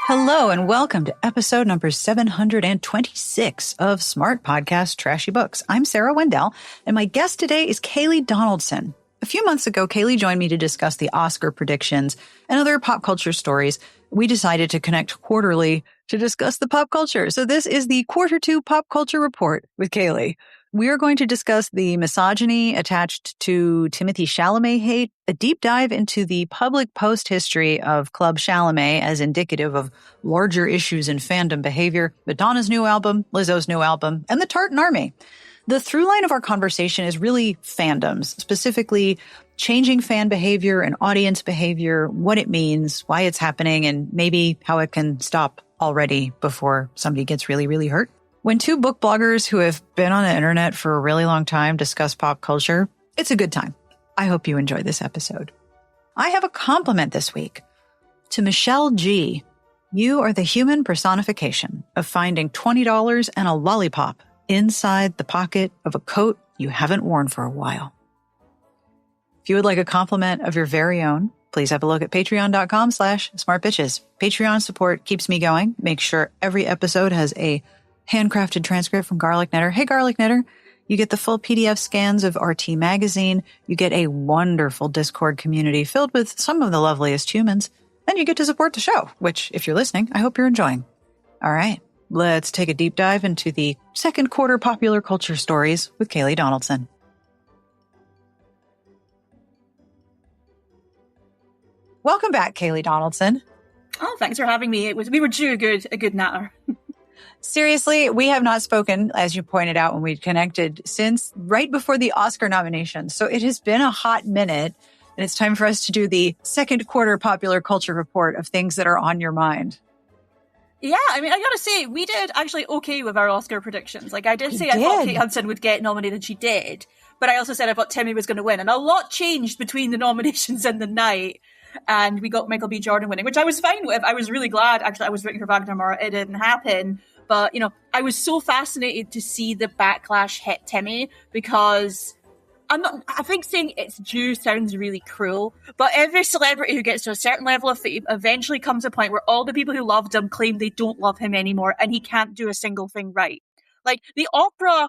Hello and welcome to episode number 726 of Smart Podcast Trashy Books. I'm Sarah Wendell, and my guest today is Kayleigh Donaldson. A few months ago, Kayleigh joined me to discuss the Oscar predictions and other pop culture stories. We decided to connect quarterly to discuss the pop culture. So this is the Quarter 2 Pop Culture Report with Kayleigh. We are going to discuss the misogyny attached to Timothy Chalamet hate, a deep dive into the public post history of Club Chalamet as indicative of larger issues in fandom behavior, Madonna's new album, Lizzo's new album, and the Tartan Army. The through line of our conversation is really fandoms, specifically changing fan behavior and audience behavior, what it means, why it's happening, and maybe how it can stop already before somebody gets really, really hurt. When two book bloggers who have been on the internet for a really long time discuss pop culture, it's a good time. I hope you enjoy this episode. I have a compliment this week to Michelle G. You are the human personification of finding $20 and a lollipop inside the pocket of a coat you haven't worn for a while. If you would like a compliment of your very own, please have a look at patreon.com/smartbitches. Patreon support keeps me going. Make sure every episode has a handcrafted transcript from Garlic Knitter. Hey, Garlic Knitter, you get the full PDF scans of RT Magazine. You get a wonderful Discord community filled with some of the loveliest humans. And you get to support the show, which, if you're listening, I hope you're enjoying. All right, let's take a deep dive into the second quarter popular culture stories with Kayleigh Donaldson. Welcome back, Kayleigh Donaldson. Oh, thanks for having me. We were due a good natter. Seriously, we have not spoken, as you pointed out when we connected, since right before the Oscar nominations. So it has been a hot minute, and it's time for us to do the second quarter popular culture report of things that are on your mind. Yeah, I mean, I gotta say, we did actually okay with our Oscar predictions. Like, I did say I thought Kate Hudson would get nominated, she did. But I also said I thought Timmy was going to win. And a lot changed between the nominations and the night. And we got Michael B. Jordan winning, which I was fine with. I was really glad. Actually, I was rooting for Wagner Moore. It didn't happen. But, you know, I was so fascinated to see the backlash hit Timmy because I think saying it's due sounds really cruel, but every celebrity who gets to a certain level of fame eventually comes to a point where all the people who loved him claim they don't love him anymore and he can't do a single thing right. Like, the opera,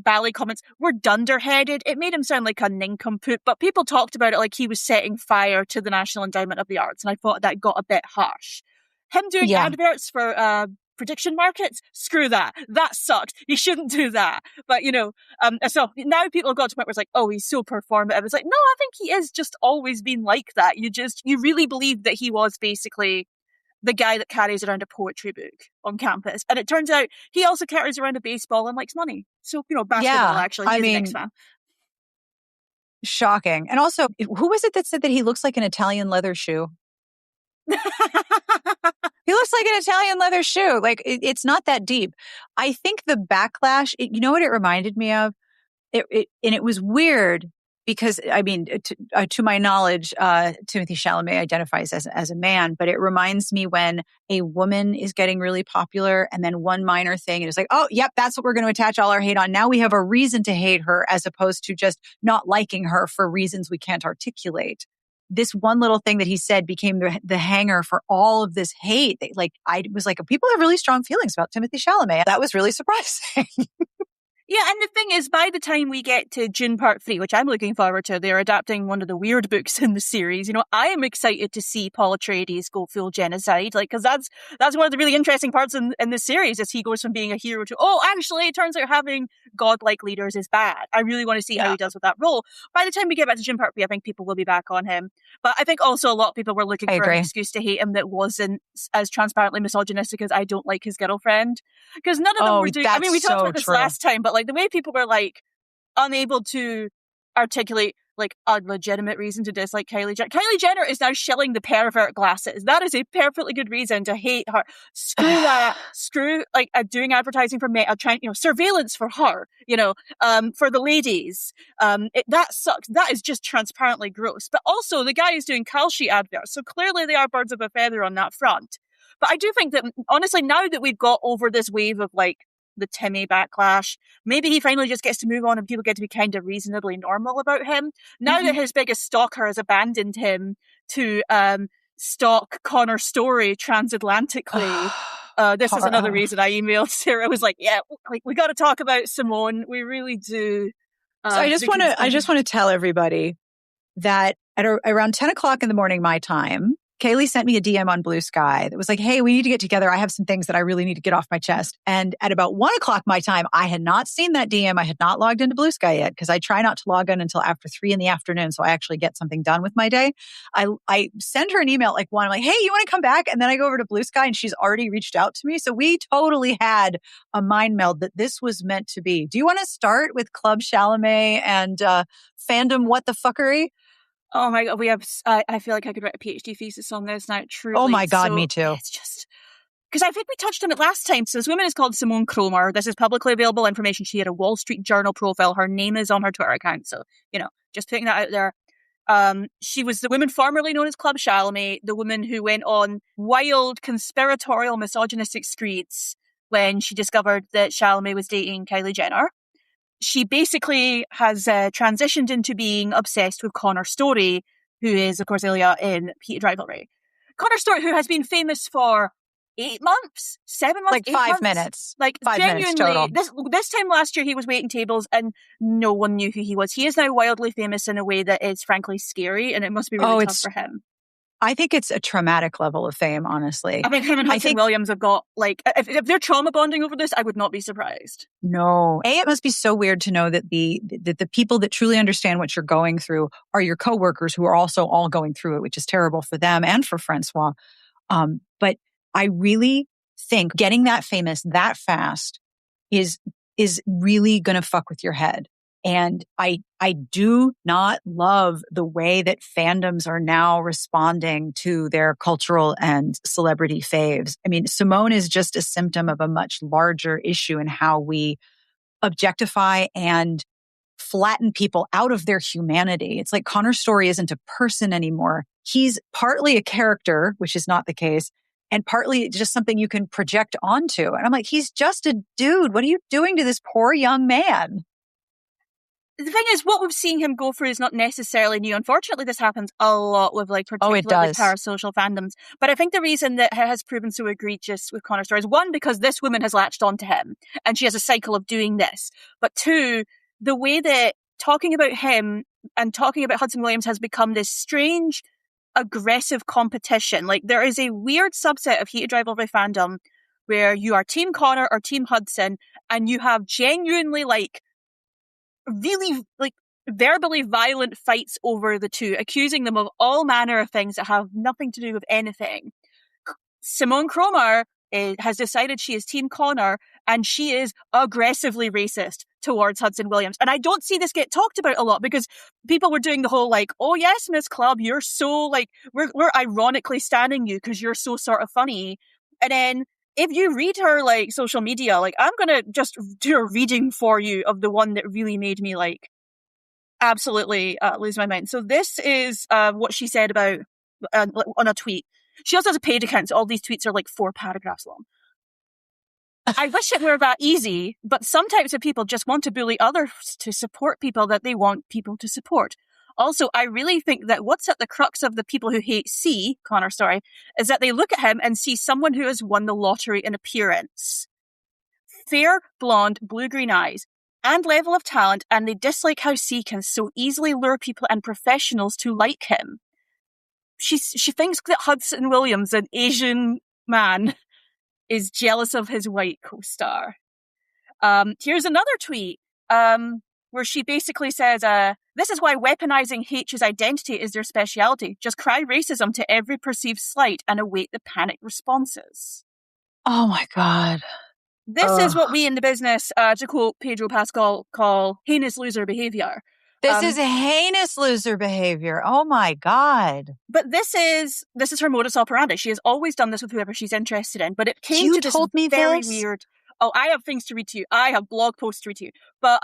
ballet comments were dunderheaded. It made him sound like a nincompoop, but people talked about it like he was setting fire to the National Endowment of the Arts, and I thought that got a bit harsh. Him doing adverts for prediction markets, screw that. That sucked. You shouldn't do that. But, you know, so now people have got to the point where it's like, oh, he's so performative. It's like, no, I think he is just always been like that. You really believe that he was basically the guy that carries around a poetry book on campus. And it turns out he also carries around a baseball and likes money. So, you know, basketball, actually. He's a Knicks fan. Shocking. And also, who was it that said that he looks like an Italian leather shoe? He looks like an Italian leather shoe. Like, it's not that deep. I think the backlash, you know what it reminded me of? And it was weird because, I mean, to my knowledge, Timothy Chalamet identifies as a man, but it reminds me when a woman is getting really popular and then one minor thing, and it's like, oh, yep, that's what we're going to attach all our hate on. Now we have a reason to hate her as opposed to just not liking her for reasons we can't articulate. This one little thing that he said became the hanger for all of this hate. I was like, people have really strong feelings about Timothy Chalamet. That was really surprising. Yeah, and the thing is, by the time we get to June Part 3, which I'm looking forward to, they're adapting one of the weird books in the series. You know, I am excited to see Paul Atreides go full genocide, because that's one of the really interesting parts in the series, is he goes from being a hero to, oh, actually, it turns out having godlike leaders is bad. I really want to see how he does with that role. By the time we get back to June Part 3, I think people will be back on him. But I think also a lot of people were looking for an excuse to hate him that wasn't as transparently misogynistic as I don't like his girlfriend. Because none of them were doing, I mean, we talked about this last time, but like the way people were like unable to articulate like a legitimate reason to dislike Kylie Jenner. Kylie Jenner is now shilling the pervert glasses. That is a perfectly good reason to hate her. Screw that. Screw like doing advertising for Meta, trying, you know, surveillance for her, you know, for the ladies. That sucks. That is just transparently gross. But also the guy is doing Kalshi adverts, so clearly they are birds of a feather on that front. But I do think that honestly, now that we've got over this wave of like the Timmy backlash, maybe he finally just gets to move on and people get to be kind of reasonably normal about him. Now that his biggest stalker has abandoned him to stalk Connor Story transatlantically. This is another reason I emailed Sarah. I was like, yeah, like we got to talk about Simone. We really do. So I just want to tell everybody that at around 10 o'clock in the morning, my time, Kayleigh sent me a DM on Blue Sky that was like, hey, we need to get together. I have some things that I really need to get off my chest. And at about 1 o'clock my time, I had not seen that DM. I had not logged into Blue Sky yet because I try not to log in until after 3 in the afternoon. So I actually get something done with my day. I send her an email at like 1. I'm like, hey, you want to come back? And then I go over to Blue Sky and she's already reached out to me. So we totally had a mind meld that this was meant to be. Do you want to start with Club Chalamet and fandom what the fuckery? Oh my God, we have, I feel like I could write a PhD thesis on this now, truly. Oh my God, me too. It's just, because I think we touched on it last time. So this woman is called Simone Cromer. This is publicly available information. She had a Wall Street Journal profile. Her name is on her Twitter account. So, just putting that out there. She was the woman formerly known as Club Chalamet, the woman who went on wild, conspiratorial, misogynistic screeds when she discovered that Chalamet was dating Kylie Jenner. She basically has transitioned into being obsessed with Connor Story, who is, of course, Ilya in Heated Rivalry. Connor Story, who has been famous for 8 months, 7 months, like 5 minutes. Like 5 minutes total. This time last year, he was waiting tables and no one knew who he was. He is now wildly famous in a way that is frankly scary, and it must be really tough for him. I think it's a traumatic level of fame, honestly. I think him and Hudson Williams have got, like, if they're trauma bonding over this, I would not be surprised. No. It must be so weird to know that the people that truly understand what you're going through are your coworkers who are also all going through it, which is terrible for them and for Francois. But I really think getting that famous that fast is really going to fuck with your head. And I do not love the way that fandoms are now responding to their cultural and celebrity faves. I mean, Simone is just a symptom of a much larger issue in how we objectify and flatten people out of their humanity. It's like Connor Story isn't a person anymore. He's partly a character, which is not the case, and partly just something you can project onto. And I'm like, he's just a dude. What are you doing to this poor young man? The thing is, what we've seen him go through is not necessarily new. Unfortunately, this happens a lot with, like, particularly parasocial fandoms. But I think the reason that it has proven so egregious with Connor Story is, one, because this woman has latched onto him and she has a cycle of doing this. But two, the way that talking about him and talking about Hudson Williams has become this strange, aggressive competition. Like, there is a weird subset of Heated Rivalry fandom where you are Team Connor or Team Hudson, and you have genuinely, like, really, like, verbally violent fights over the two, accusing them of all manner of things that have nothing to do with anything. Simone Cromer has decided she is Team Connor, and she is aggressively racist towards Hudson Williams. And I don't see this get talked about a lot because people were doing the whole, like, oh yes, Miss Club, you're so, like, we're ironically standing you because you're so sort of funny. And then if you read her, like, social media, like, I'm going to just do a reading for you of the one that really made me, like, absolutely lose my mind. So this is what she said about on a tweet. She also has a paid account, so all these tweets are like 4 paragraphs long. I wish it were that easy, but some types of people just want to bully others to support people that they want people to support. Also, I really think that what's at the crux of the people who hate Connor Story, is that they look at him and see someone who has won the lottery in appearance. Fair, blonde, blue-green eyes, and level of talent, and they dislike how C can so easily lure people and professionals to like him. She thinks that Hudson Williams, an Asian man, is jealous of his white co-star. Here's another tweet. Where she basically says, this is why weaponizing H's identity is their speciality. Just cry racism to every perceived slight and await the panic responses. Oh my God. This is what we in the business, to quote Pedro Pascal, call heinous loser behavior. This is heinous loser behavior. Oh my God. But this is her modus operandi. She has always done this with whoever she's interested in. But it came to this very weird... Oh, I have things to read to you. I have blog posts to read to you. But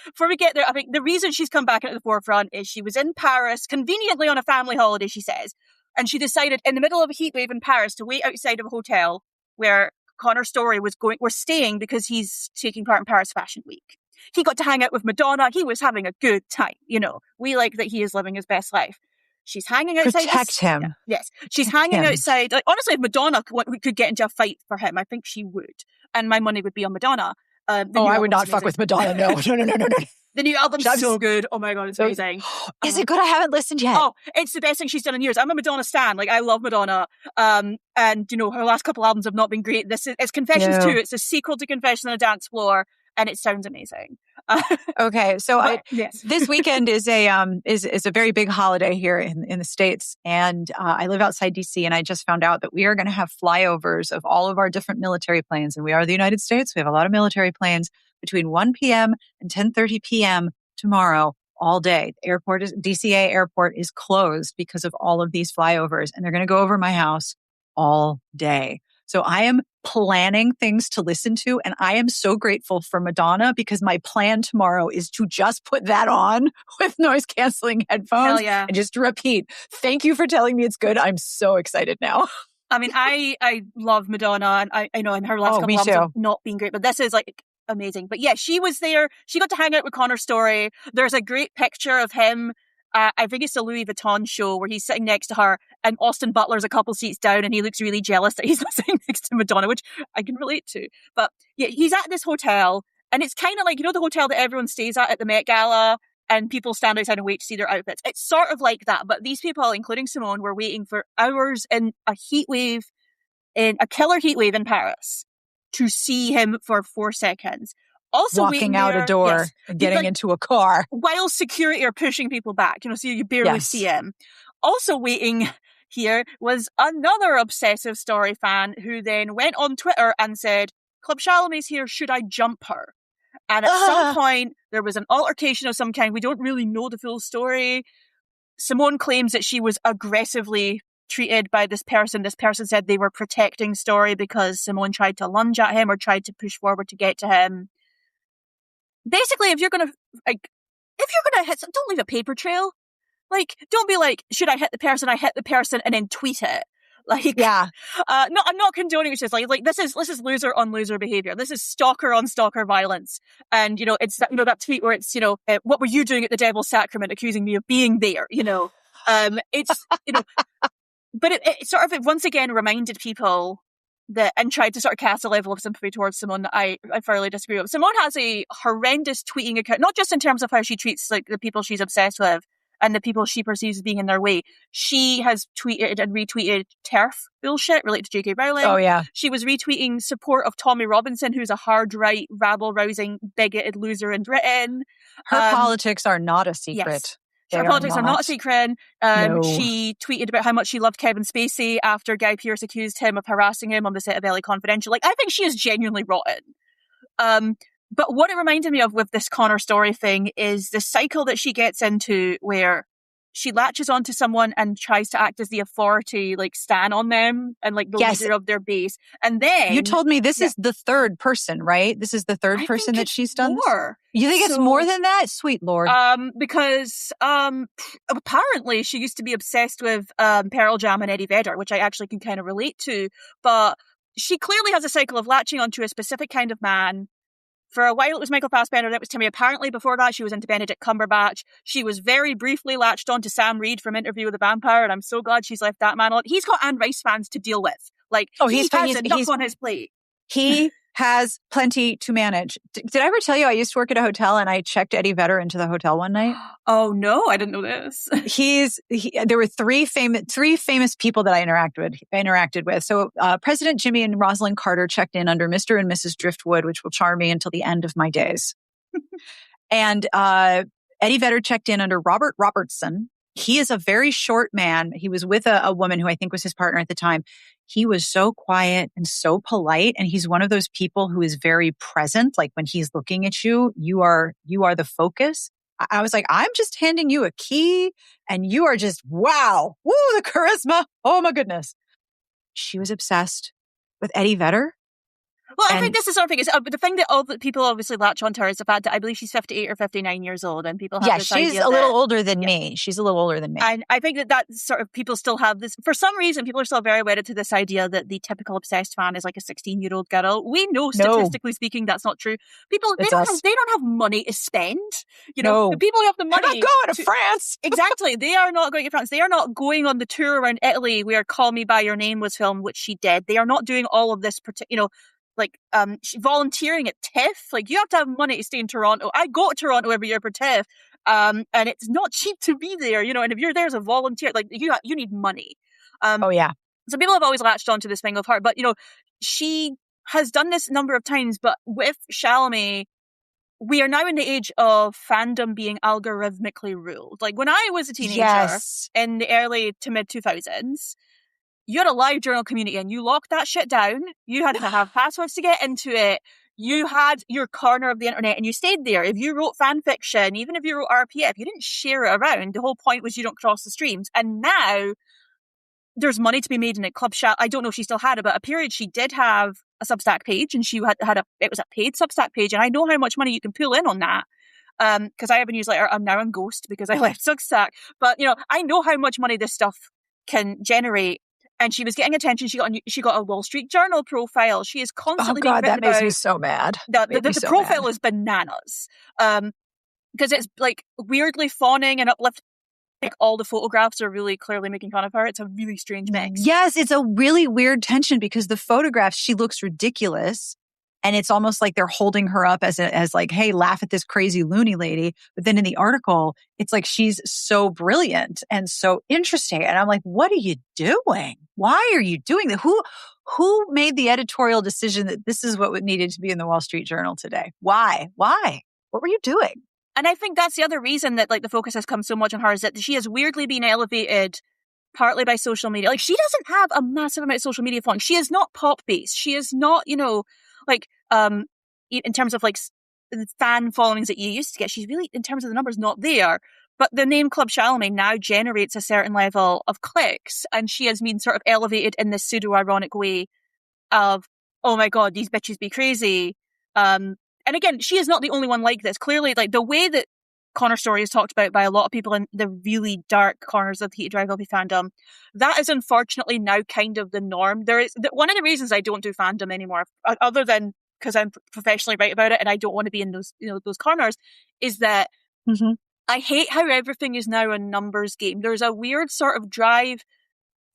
before we get there, I think the reason she's come back into the forefront is she was in Paris, conveniently on a family holiday, she says, and she decided in the middle of a heat wave in Paris to wait outside of a hotel where Connor Story was staying because he's taking part in Paris Fashion Week. He got to hang out with Madonna. He was having a good time. You know, we like that he is living his best life. She's hanging outside. Protect him. Yes. She's hanging outside. Like, honestly, if Madonna could get into a fight for him, I think she would. And my money would be on Madonna. I would not fuck with Madonna. No. The new album's so good. Oh my God, it's amazing. Is it good? I haven't listened yet. Oh, it's the best thing she's done in years. I'm a Madonna stan. Like, I love Madonna. And, you know, her last couple albums have not been great. It's Confessions 2. It's a sequel to Confessions on a Dance Floor. And it sounds amazing. Okay, so yes. This weekend is a very big holiday here in the States, and I live outside DC, and I just found out that we are going to have flyovers of all of our different military planes, and we are the United States. We have a lot of military planes between 1 p.m. and 10:30 p.m. tomorrow, all day. DCA airport is closed because of all of these flyovers, and they're going to go over my house all day. So I am planning things to listen to, and I am so grateful for Madonna because my plan tomorrow is to just put that on with noise-canceling headphones and just repeat. Thank you for telling me it's good. I'm so excited now. I mean, I love Madonna, and I know in her last couple albums have not been great, but this is like amazing. But yeah, she was there. She got to hang out with Connor Story. There's a great picture of him. I think it's the Louis Vuitton show where he's sitting next to her and Austin Butler's a couple seats down and he looks really jealous that he's not sitting next to Madonna, which I can relate to. But yeah, he's at this hotel and it's kind of like, you know, the hotel that everyone stays at the Met Gala and people stand outside and wait to see their outfits. It's sort of like that. But these people, including Simone, were waiting for hours in a killer heat wave in Paris to see him for 4 seconds. Also walking out a door and getting into a car. While security are pushing people back, you know, so you barely see him. Also waiting here was another obsessive story fan who then went on Twitter and said, Club Chalamet's here, should I jump her? And at some point, there was an altercation of some kind. We don't really know the full story. Simone claims that she was aggressively treated by this person. This person said they were protecting Story because Simone tried to lunge at him or tried to push forward to get to him. Basically, if you're going to hit someone, don't leave a paper trail. Like, don't be like, should I hit the person? I hit the person and then tweet it. Like, no, I'm not condoning it's just like this is loser on loser behavior. This is stalker on stalker violence. And, you know, it's that, you know, that tweet where it's, you know, what were you doing at the Devil's Sacrament accusing me of being there? You know, it's, you know, but it sort of once again reminded people and tried to sort of cast a level of sympathy towards Simone that I thoroughly disagree with. Simone has a horrendous tweeting account, not just in terms of how she treats like the people she's obsessed with and the people she perceives as being in their way. She has tweeted and retweeted TERF bullshit related to J.K. Rowling. Oh, yeah. She was retweeting support of Tommy Robinson, who's a hard-right, rabble-rousing, bigoted loser in Britain. Her politics are not a secret. Yes. Her politics are not a secret. No. She tweeted about how much she loved Kevin Spacey after Guy Pearce accused him of harassing him on the set of LA Confidential. Like, I think she is genuinely rotten. But what it reminded me of with this Connor Story thing is the cycle that she gets into where she latches onto someone and tries to act as the authority, like stan on them and like the leader of their base. And then you told me this is the third person, right? This is the third person that she's done more. You think it's more than that? Sweet Lord. Because apparently she used to be obsessed with Pearl Jam and Eddie Vedder, which I actually can kind of relate to. But she clearly has a cycle of latching onto a specific kind of man. For a while, it was Michael Fassbender. That was Timmy. Apparently, before that, she was into Benedict Cumberbatch. She was very briefly latched onto Sam Reed from Interview with a Vampire, and I'm so glad she's left that man alone. He's got Anne Rice fans to deal with. Like, he's enough on his plate. He has plenty to manage. Did I ever tell you I used to work at a hotel and I checked Eddie Vedder into the hotel one night? Oh no, I didn't know this. There were three famous people that I interacted with. So President Jimmy and Rosalind Carter checked in under Mr. and Mrs. Driftwood, which will charm me until the end of my days. And Eddie Vedder checked in under Robert Robertson. He is a very short man. He was with a woman who I think was his partner at the time. He was so quiet and so polite. And he's one of those people who is very present. Like when he's looking at you, you are the focus. I was like, I'm just handing you a key and you are just, wow. Woo, the charisma. Oh my goodness. She was obsessed with Eddie Vedder. Well, I think this is sort of thing. The thing that all the people obviously latch onto her is the fact that I believe she's 58 or 59 years old, and people have this idea. She's a little older than me. She's a little older than me. And I think that sort of people still have this, for some reason, people are still very wedded to this idea that the typical obsessed fan is like a 16-year-old girl. We know, statistically speaking, that's not true. People, they don't have money to spend. You know, the people who have the money. They're not going to France. Exactly. They are not going to France. They are not going on the tour around Italy where Call Me By Your Name was filmed, which she did. They are not doing all of this, like volunteering at TIFF. Like, you have to have money to stay in Toronto. I go to Toronto every year for TIFF, and it's not cheap to be there, you know, and if you're there as a volunteer, like, you need money. So people have always latched onto this thing of her, but, you know, she has done this a number of times, but with Chalamet, we are now in the age of fandom being algorithmically ruled. Like, when I was a teenager in the early to mid 2000s, you had a live journal community and you locked that shit down. You had to have passwords to get into it. You had your corner of the internet and you stayed there. If you wrote fan fiction, even if you wrote RPF, you didn't share it around. The whole point was you don't cross the streams. And now there's money to be made in it. Club Chalamet, I don't know if she still had it, but a period she did have a Substack page, and she it was a paid Substack page. And I know how much money you can pull in on that. Because I have a newsletter. I'm now on Ghost because I left Substack. But, you know, I know how much money this stuff can generate. And she was getting attention. She got a Wall Street Journal profile. She is constantly being written that makes about. Me so mad. The profile is bananas. Because it's like weirdly fawning and uplifting. Like, all the photographs are really clearly making fun of her. It's a really strange mix. Yes, it's a really weird tension because the photographs, she looks ridiculous. And it's almost like they're holding her up as like, hey, laugh at this crazy loony lady. But then in the article, it's like she's so brilliant and so interesting. And I'm like, what are you doing? Why are you doing that? Who made the editorial decision that this is what needed to be in the Wall Street Journal today? Why? What were you doing? And I think that's the other reason that, like, the focus has come so much on her, is that she has weirdly been elevated partly by social media. Like, she doesn't have a massive amount of social media following. She is not pop-based. She is not, you know, like, in terms of, like, fan followings that you used to get, she's really, in terms of the numbers, not there. But the name Club Chalamet now generates a certain level of clicks, and she has been sort of elevated in this pseudo-ironic way of, oh my God, these bitches be crazy. And again, she is not the only one like this. Clearly, like, the way that Connor Story is talked about by a lot of people in the really dark corners of the Heated Rivalry fandom, that is unfortunately now kind of the norm. There is one of the reasons I don't do fandom anymore, other than because I'm professionally right about it and I don't want to be in those, you know, those corners, is that I hate how everything is now a numbers game. There's a weird sort of drive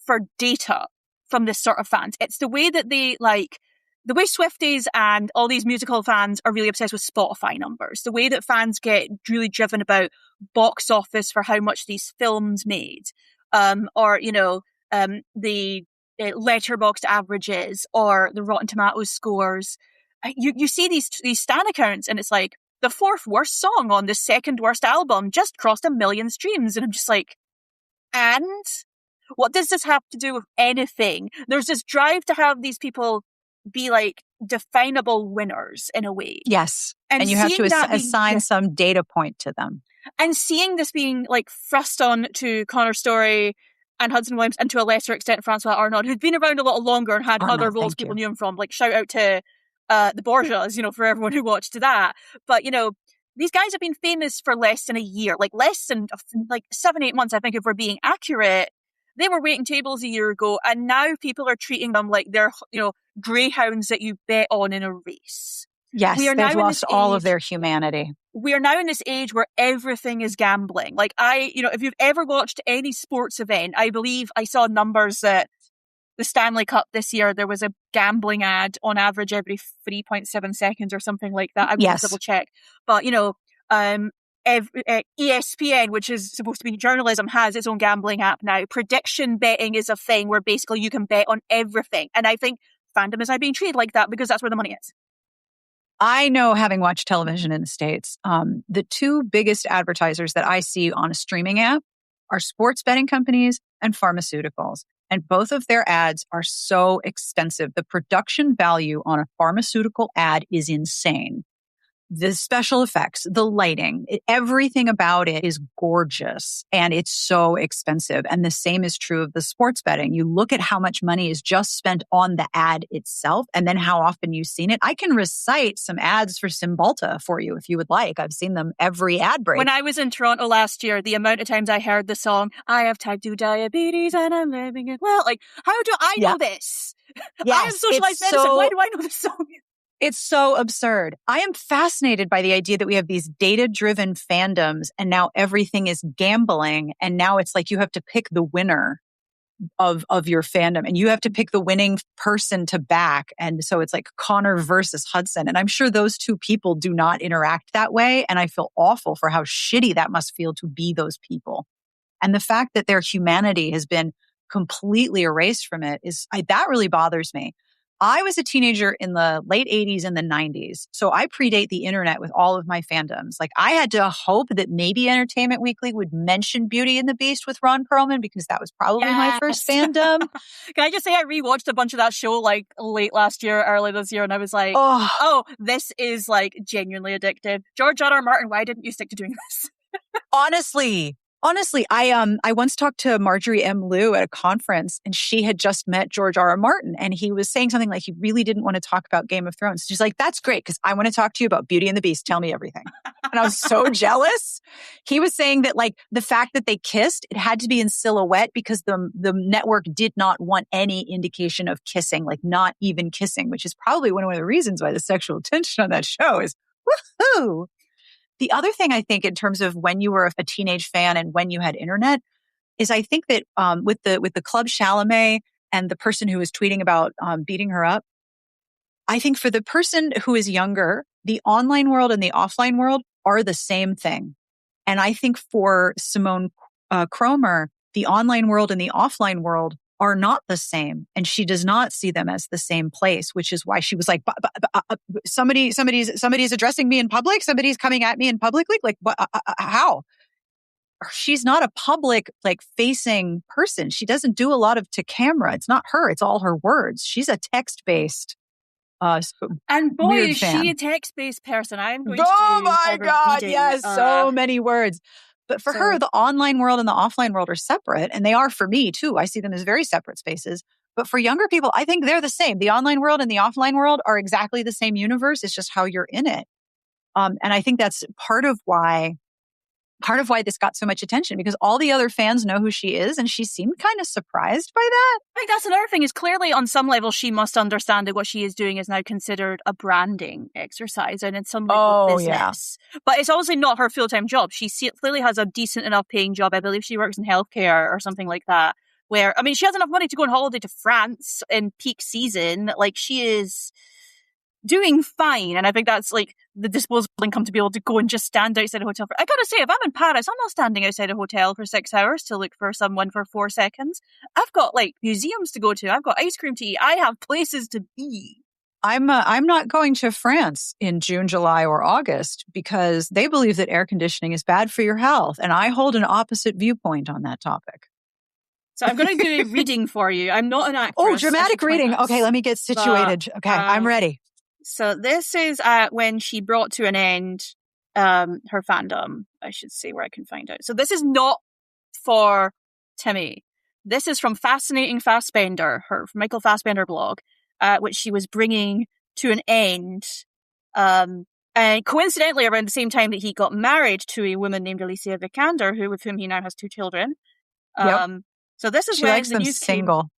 for data from this sort of fans. It's the way that they, like, the way Swifties and all these musical fans are really obsessed with Spotify numbers, the way that fans get really driven about box office for how much these films made, or, you know, the Letterboxd averages or the Rotten Tomatoes scores. You see these stan accounts and it's like, the fourth worst song on the second worst album just crossed 1 million streams. And I'm just like, and what does this have to do with anything? There's this drive to have these people be like definable winners in a way. Yes. And you have to assign some data point to them. And seeing this being like thrust on to Connor Story and Hudson Williams, and to a lesser extent Francois Arnaud, who'd been around a little longer and had other roles people knew him from. Like, shout out to the Borgias, you know, for everyone who watched that. But, you know, these guys have been famous for less than a year, like less than like 7-8 months, I think, if we're being accurate. They were waiting tables a year ago, and now people are treating them like they're, you know, greyhounds that you bet on in a race. Yes, they've lost all of their humanity. We are now in this age where everything is gambling. Like, you know, if you've ever watched any sports event, I believe I saw numbers that the Stanley Cup this year, there was a gambling ad on average every 3.7 seconds or something like that. I will double check. But, you know, ESPN, which is supposed to be journalism, has its own gambling app now. Prediction betting is a thing where basically you can bet on everything. And I think fandom is now being treated like that because that's where the money is. I know, having watched television in the States, the two biggest advertisers that I see on a streaming app are sports betting companies and pharmaceuticals. And both of their ads are so extensive. The production value on a pharmaceutical ad is insane. the special effects, the lighting, everything about it is gorgeous and it's so expensive. And the same is true of the sports betting. You look at how much money is just spent on the ad itself and then how often you've seen it. I can recite some ads for Cymbalta for you if you would like. I've seen them every ad break. When I was in Toronto last year, the amount of times I heard the song, I have type 2 diabetes and I'm living it well. Like, how do I know this? Yes, I am socialized medicine. Why do I know this song? It's so absurd. I am fascinated by the idea that we have these data-driven fandoms and now everything is gambling. And now it's like you have to pick the winner of your fandom and you have to pick the winning person to back. And so it's like Connor versus Hudson. And I'm sure those two people do not interact that way. And I feel awful for how shitty that must feel to be those people. And the fact that their humanity has been completely erased from it that really bothers me. I was a teenager in the late 80s and the 90s. So I predate the internet with all of my fandoms. Like I had to hope that maybe Entertainment Weekly would mention Beauty and the Beast with Ron Perlman because that was probably my first fandom. Can I just say I rewatched a bunch of that show like late last year, early this year, and I was like, oh this is like genuinely addictive. George R.R. Martin, why didn't you stick to doing this? Honestly, I once talked to Marjorie M. Liu at a conference and she had just met George R.R. Martin and he was saying something like he really didn't want to talk about Game of Thrones. She's like, that's great because I want to talk to you about Beauty and the Beast. Tell me everything. And I was so jealous. He was saying that like the fact that they kissed, it had to be in silhouette because the network did not want any indication of kissing, like not even kissing, which is probably one of the reasons why the sexual tension on that show is woohoo. The other thing I think in terms of when you were a teenage fan and when you had internet is I think that with the Club Chalamet and the person who was tweeting about beating her up, I think for the person who is younger, the online world and the offline world are the same thing. And I think for Simone Cromer, the online world and the offline world are not the same. And she does not see them as the same place, which is why she was like, somebody's addressing me in public. Somebody's coming at me in public. Like, how? She's not a public, like facing person. She doesn't do a lot of to camera. It's not her. It's all her words. She's a text-based and boy, is fan. she a text-based person. I'm going oh my God. Yes. So many words. But for her, the online world and the offline world are separate. And they are for me too. I see them as very separate spaces. But for younger people, I think they're the same. The online world and the offline world are exactly the same universe. It's just how you're in it. And I think that's part of why this got so much attention because all the other fans know who she is and she seemed kind of surprised by that. I think that's another thing is clearly on some level she must understand that what she is doing is now considered a branding exercise and in some level business. Yeah. But it's obviously not her full-time job. She clearly has a decent enough paying job. I believe she works in healthcare or something like that. Where, I mean, she has enough money to go on holiday to France in peak season. Like she is doing fine. And I think that's like the disposable income to be able to go and just stand outside a hotel. I gotta say, if I'm in Paris, I'm not standing outside a hotel for 6 hours to look for someone for 4 seconds. I've got like museums to go to. I've got ice cream to eat. I have places to be. I'm not going to France in June, July, or August because they believe that air conditioning is bad for your health. And I hold an opposite viewpoint on that topic. So I'm going to do a reading for you. I'm not an actress. Oh, dramatic reading. Okay, let me get situated. Okay, I'm ready. So this is when she brought to an end her fandom. I should see where I can find out. So this is not for Timmy. This is from Fascinating Fassbender, her Michael Fassbender blog, which she was bringing to an end. And coincidentally, around the same time that he got married to a woman named Alicia Vikander, with whom he now has 2 children. Yep. So this is she when likes the them news single.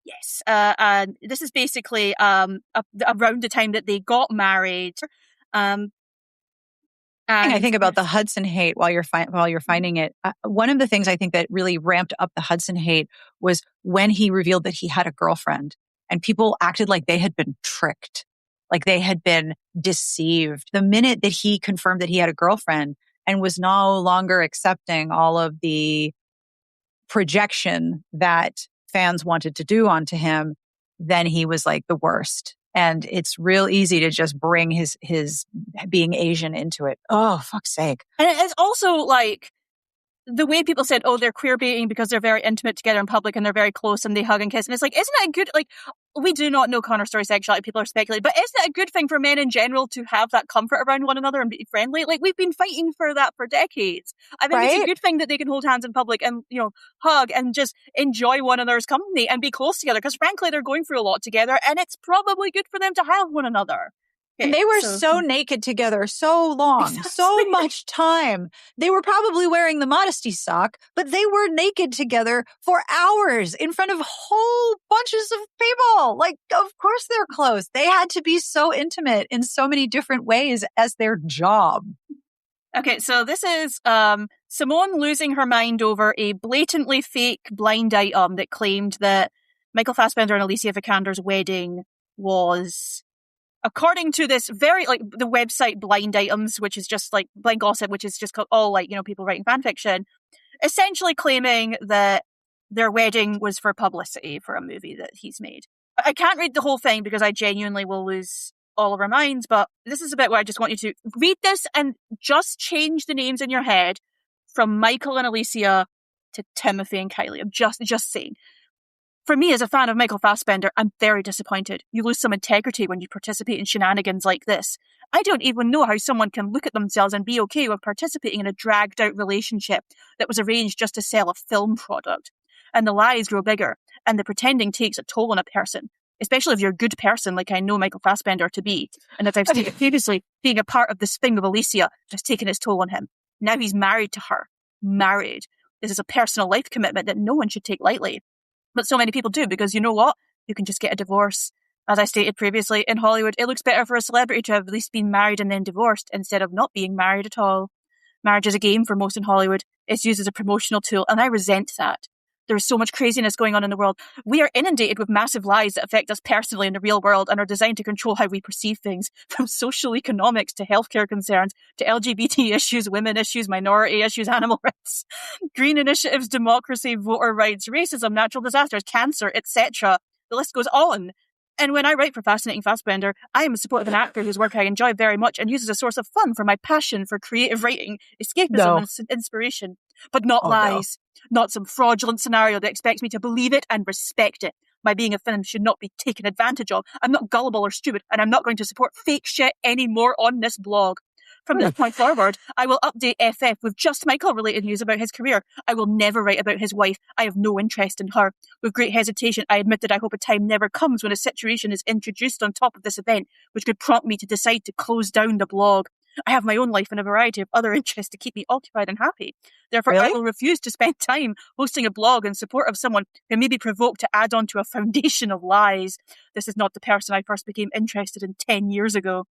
Yes. And this is basically around the time that they got married. And I think about the Hudson hate while you're finding it. One of the things I think that really ramped up the Hudson hate was when he revealed that he had a girlfriend and people acted like they had been tricked, like they had been deceived. The minute that he confirmed that he had a girlfriend and was no longer accepting all of the projection that fans wanted to do onto him, then he was like the worst. And it's real easy to just bring his being Asian into it. Oh, fuck's sake. And it's also like the way people said, oh, they're queer baiting because they're very intimate together in public and they're very close and they hug and kiss. And it's like, isn't that good? Like, we do not know Connor's story sexuality. People are speculating. But isn't it a good thing for men in general to have that comfort around one another and be friendly? Like, we've been fighting for that for decades. I think it's a good thing that they can hold hands in public and, hug and just enjoy one another's company and be close together. Because frankly, they're going through a lot together and it's probably good for them to have one another. And they were so naked together so long, so much time. They were probably wearing the modesty sock, but they were naked together for hours in front of whole bunches of people. Like, of course they're close. They had to be so intimate in so many different ways as their job. Okay, so this is Simone losing her mind over a blatantly fake blind item that claimed that Michael Fassbender and Alicia Vikander's wedding was... According to this very, the website Blind Items, which is just Blind Gossip, which is just all people writing fan fiction, essentially claiming that their wedding was for publicity for a movie that he's made. I can't read the whole thing because I genuinely will lose all of our minds, but this is a bit where I just want you to read this and just change the names in your head from Michael and Alicia to Timothy and Kayleigh. I'm just saying. For me, as a fan of Michael Fassbender, I'm very disappointed. You lose some integrity when you participate in shenanigans like this. I don't even know how someone can look at themselves and be okay with participating in a dragged-out relationship that was arranged just to sell a film product. And the lies grow bigger, and the pretending takes a toll on a person, especially if you're a good person like I know Michael Fassbender to be. And as I've stated previously, being a part of this thing with Alicia has taken its toll on him. Now he's married to her. Married. This is a personal life commitment that no one should take lightly. But so many people do, because you know what? You can just get a divorce. As I stated previously, in Hollywood, it looks better for a celebrity to have at least been married and then divorced instead of not being married at all. Marriage is a game for most in Hollywood. It's used as a promotional tool, and I resent that. There is so much craziness going on in the world. We are inundated with massive lies that affect us personally in the real world and are designed to control how we perceive things, from social economics to healthcare concerns, to LGBT issues, women issues, minority issues, animal rights, green initiatives, democracy, voter rights, racism, natural disasters, cancer, etc. The list goes on. And when I write for Fascinating Fassbender, I am a supportive of an actor whose work I enjoy very much and use as a source of fun for my passion for creative writing, escapism, and inspiration. But not lies. No. Not some fraudulent scenario that expects me to believe it and respect it. My being a film should not be taken advantage of. I'm not gullible or stupid, and I'm not going to support fake shit anymore on this blog. From this point forward, I will update FF with just Michael-related news about his career. I will never write about his wife. I have no interest in her. With great hesitation, I admit that I hope a time never comes when a situation is introduced on top of this event, which could prompt me to decide to close down the blog. I have my own life and a variety of other interests to keep me occupied and happy. Therefore, I will refuse to spend time hosting a blog in support of someone who may be provoked to add on to a foundation of lies. This is not the person I first became interested in 10 years ago.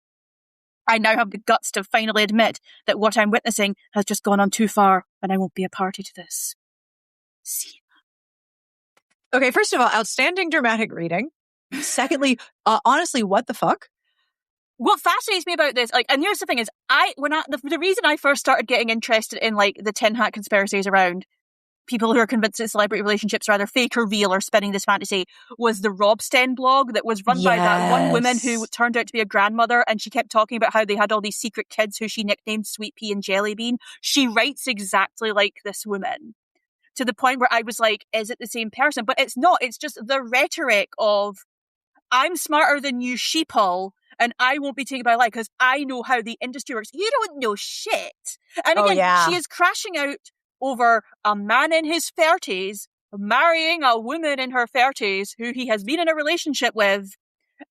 I now have the guts to finally admit that what I'm witnessing has just gone on too far, and I won't be a party to this. See. Okay, first of all, outstanding dramatic reading. Secondly, honestly, what the fuck? What fascinates me about this, and here's the thing is, the reason I first started getting interested in the tin hat conspiracies around people who are convinced that celebrity relationships are either fake or real or spinning this fantasy was the Robsten blog that was run by that one woman who turned out to be a grandmother, and she kept talking about how they had all these secret kids who she nicknamed Sweet Pea and Jelly Bean. She writes exactly like this woman, to the point where I was like, is it the same person? But it's not. It's just the rhetoric of, I'm smarter than you sheeple, and I won't be taken by a lie because I know how the industry works. You don't know shit. And again, she is crashing out over a man in his 30s marrying a woman in her 30s who he has been in a relationship with,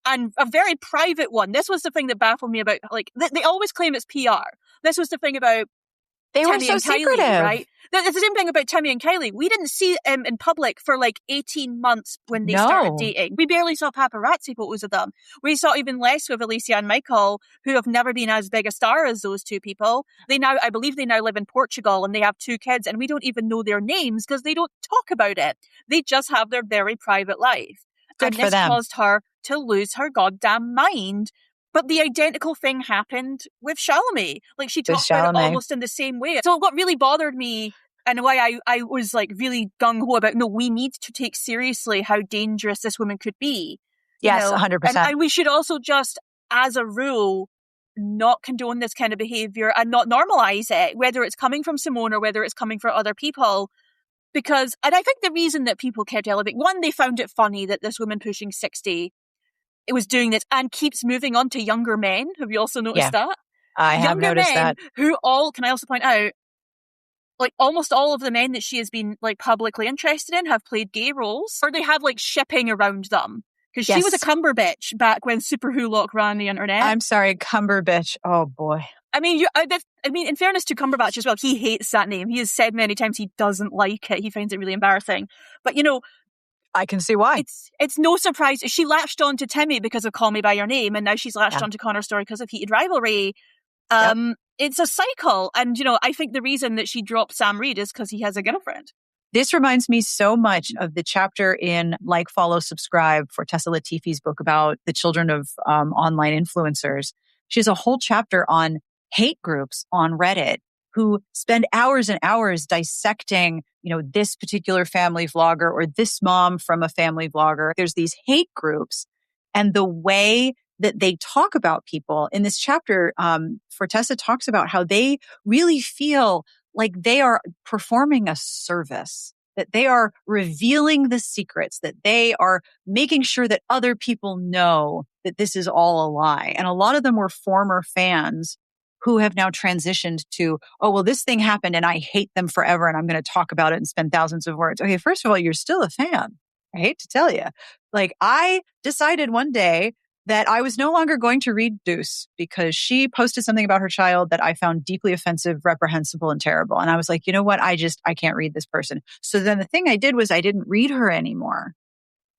and a very private one. This was the thing that baffled me about, they always claim it's PR. This was the thing about They Timmy were so and Kayleigh, secretive. right? It's the same thing about Timmy and Kayleigh. We didn't see them in public for 18 months when they started dating. We barely saw paparazzi photos of them. We saw even less with Alicia and Michael, who have never been as big a star as those two people. I believe they now live in Portugal, and they have 2 kids, and we don't even know their names because they don't talk about it. They just have their very private life. Good for them. And this caused her to lose her goddamn mind. But the identical thing happened with Chalamet. She talked about it almost in the same way. So what really bothered me, and why I was really gung-ho about, no, we need to take seriously how dangerous this woman could be. Yes, 100%. And we should also just, as a rule, not condone this kind of behavior and not normalize it, whether it's coming from Simone or whether it's coming from other people. Because, and I think the reason that people kept elevating, one, they found it funny that this woman pushing 60, it was doing this and keeps moving on to younger men. Have you also noticed that? I have noticed that. Who all, can I also point out, like almost all of the men that she has been like publicly interested in have played gay roles, or they have like shipping around them. Because she was a Cumberbitch back when Super Hulock ran the internet. I'm sorry, Cumberbitch. Oh boy. I mean, in fairness to Cumberbatch as well, he hates that name. He has said many times he doesn't like it. He finds it really embarrassing. But you know, I can see why. It's no surprise. She latched on to Timmy because of Call Me By Your Name, and now she's latched on to Connor's story because of Heated Rivalry. It's a cycle. And, you know, I think the reason that she dropped Sam Reed is because he has a girlfriend. This reminds me so much of the chapter in Like, Follow, Subscribe for Tessa Latifi's book about the children of online influencers. She has a whole chapter on hate groups on Reddit who spend hours and hours dissecting, you know, this particular family vlogger or this mom from a family vlogger. There's these hate groups, and the way that they talk about people in this chapter, Fortessa talks about how they really feel like they are performing a service, that they are revealing the secrets, that they are making sure that other people know that this is all a lie. And a lot of them were former fans who have now transitioned to, oh, well, this thing happened and I hate them forever and I'm going to talk about it and spend thousands of words. Okay, first of all, you're still a fan. I hate to tell you. Like, I decided one day that I was no longer going to read Deuce because she posted something about her child that I found deeply offensive, reprehensible, and terrible. And I was like, you know what? I can't read this person. So then the thing I did was I didn't read her anymore.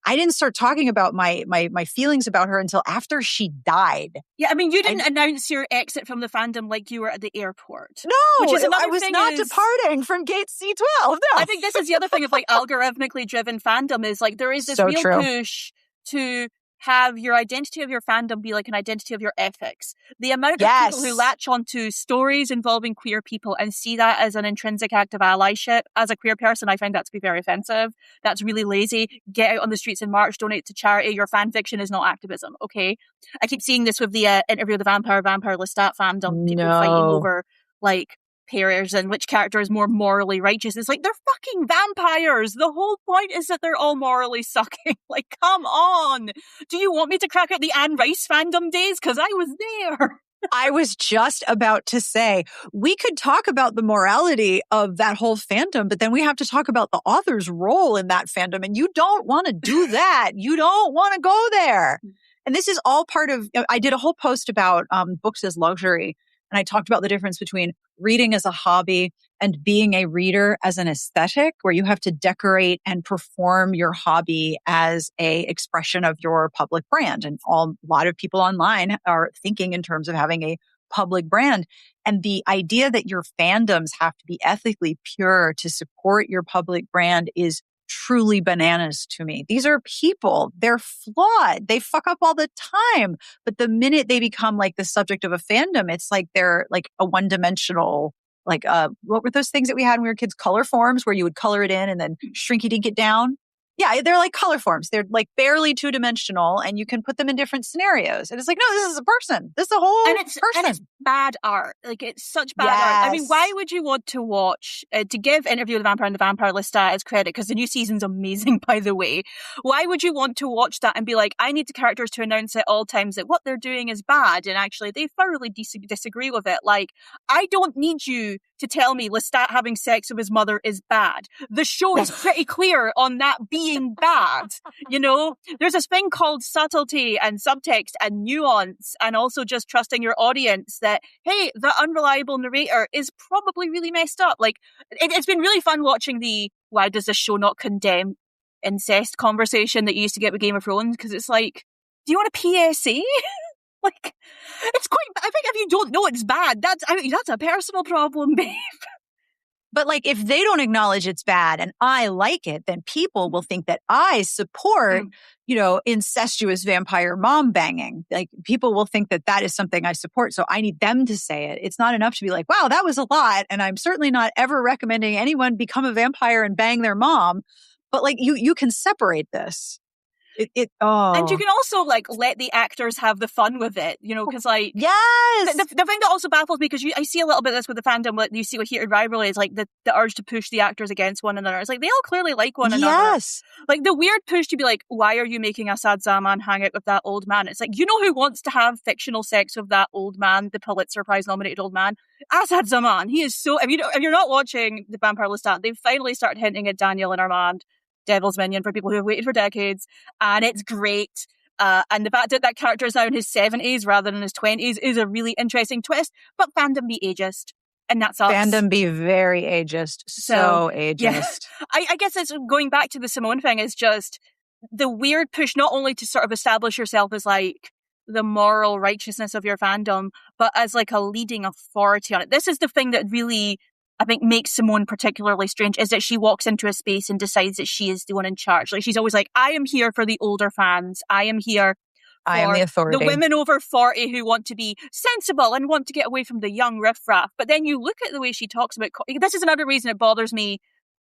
I didn't start talking about my feelings about her until after she died. Yeah, I mean, you didn't announce your exit from the fandom like you were at the airport. No, I was not departing from gate C12. No. I think this is the other thing of like algorithmically driven fandom is like there is this push to have your identity of your fandom be like an identity of your ethics. The amount of people who latch onto stories involving queer people and see that as an intrinsic act of allyship, as a queer person, I find that to be very offensive. That's really lazy. Get out on the streets and march, donate to charity. Your fan fiction is not activism, okay? I keep seeing this with the Interview with the Vampire Lestat fandom. People fighting over, like, pairs and which character is more morally righteous. It's like, they're fucking vampires. The whole point is that they're all morally sucking. Like, come on. Do you want me to crack out the Anne Rice fandom days? Because I was there. I was just about to say, we could talk about the morality of that whole fandom, but then we have to talk about the author's role in that fandom. And you don't want to do that. You don't want to go there. And this is all part of, I did a whole post about books as luxury. And I talked about the difference between reading as a hobby and being a reader as an aesthetic, where you have to decorate and perform your hobby as a expression of your public brand. And a lot of people online are thinking in terms of having a public brand. And the idea that your fandoms have to be ethically pure to support your public brand is truly bananas to me. These are people. They're flawed. They fuck up all the time. But the minute they become like the subject of a fandom, it's like they're like a one-dimensional, like, what were those things that we had when we were kids? Color forms, where you would color it in and then shrinky-dink it down. Yeah, they're like color forms. They're like barely two-dimensional, and you can put them in different scenarios. And it's like, no, this is a person. This is a whole person. And it's bad art. Like, it's such bad art. I mean, why would you want to watch, to give Interview with the Vampire and the Vampire Lestat as credit, because the new season's amazing, by the way. Why would you want to watch that and be like, I need the characters to announce at all times that what they're doing is bad, and actually they thoroughly disagree with it? Like, I don't need you to tell me Lestat having sex with his mother is bad. The show is pretty clear on that being bad. You know, there's this thing called subtlety and subtext and nuance, and also just trusting your audience that, hey, the unreliable narrator is probably really messed up. Like, it's been really fun watching the why does this show not condemn incest conversation that you used to get with Game of Thrones, because it's like, do you want a PSA? Like, it's quite, I think if you don't know it's bad, that's a personal problem, babe. But like, if they don't acknowledge it's bad and I like it, then people will think that I support, you know, incestuous vampire mom banging. Like, people will think that that is something I support. So I need them to say it. It's not enough to be like, wow, that was a lot. And I'm certainly not ever recommending anyone become a vampire and bang their mom. But like, you can separate this. And you can also like let the actors have the fun with it, you know, because like yes, the thing that also baffles me, because I see a little bit of this with the fandom, what you see with heated rivalry is like the urge to push the actors against one another. It's like they all clearly like one another. Yes, like the weird push to be like, why are you making Asad Zaman hang out with that old man? It's like, you know who wants to have fictional sex with that old man, the Pulitzer Prize nominated old man? Asad Zaman. He is so. If you're not watching the Vampire Lestat, they've finally started hinting at Daniel and Armand, Devil's Minion, for people who have waited for decades, and it's great. And the fact that character is now in his 70s rather than his 20s is a really interesting twist. But fandom be ageist, and that sucks. Fandom be very ageist, so ageist. Yeah. I guess it's going back to the Simone thing, is just the weird push not only to sort of establish yourself as like the moral righteousness of your fandom, but as like a leading authority on it. This is the thing that really, I think, makes Simone particularly strange, is that she walks into a space and decides that she is the one in charge. Like, she's always like, I am here for the older fans. I am here for I am the authority. The women over 40 who want to be sensible and want to get away from the young riffraff. But then you look at the way she talks about... This is another reason it bothers me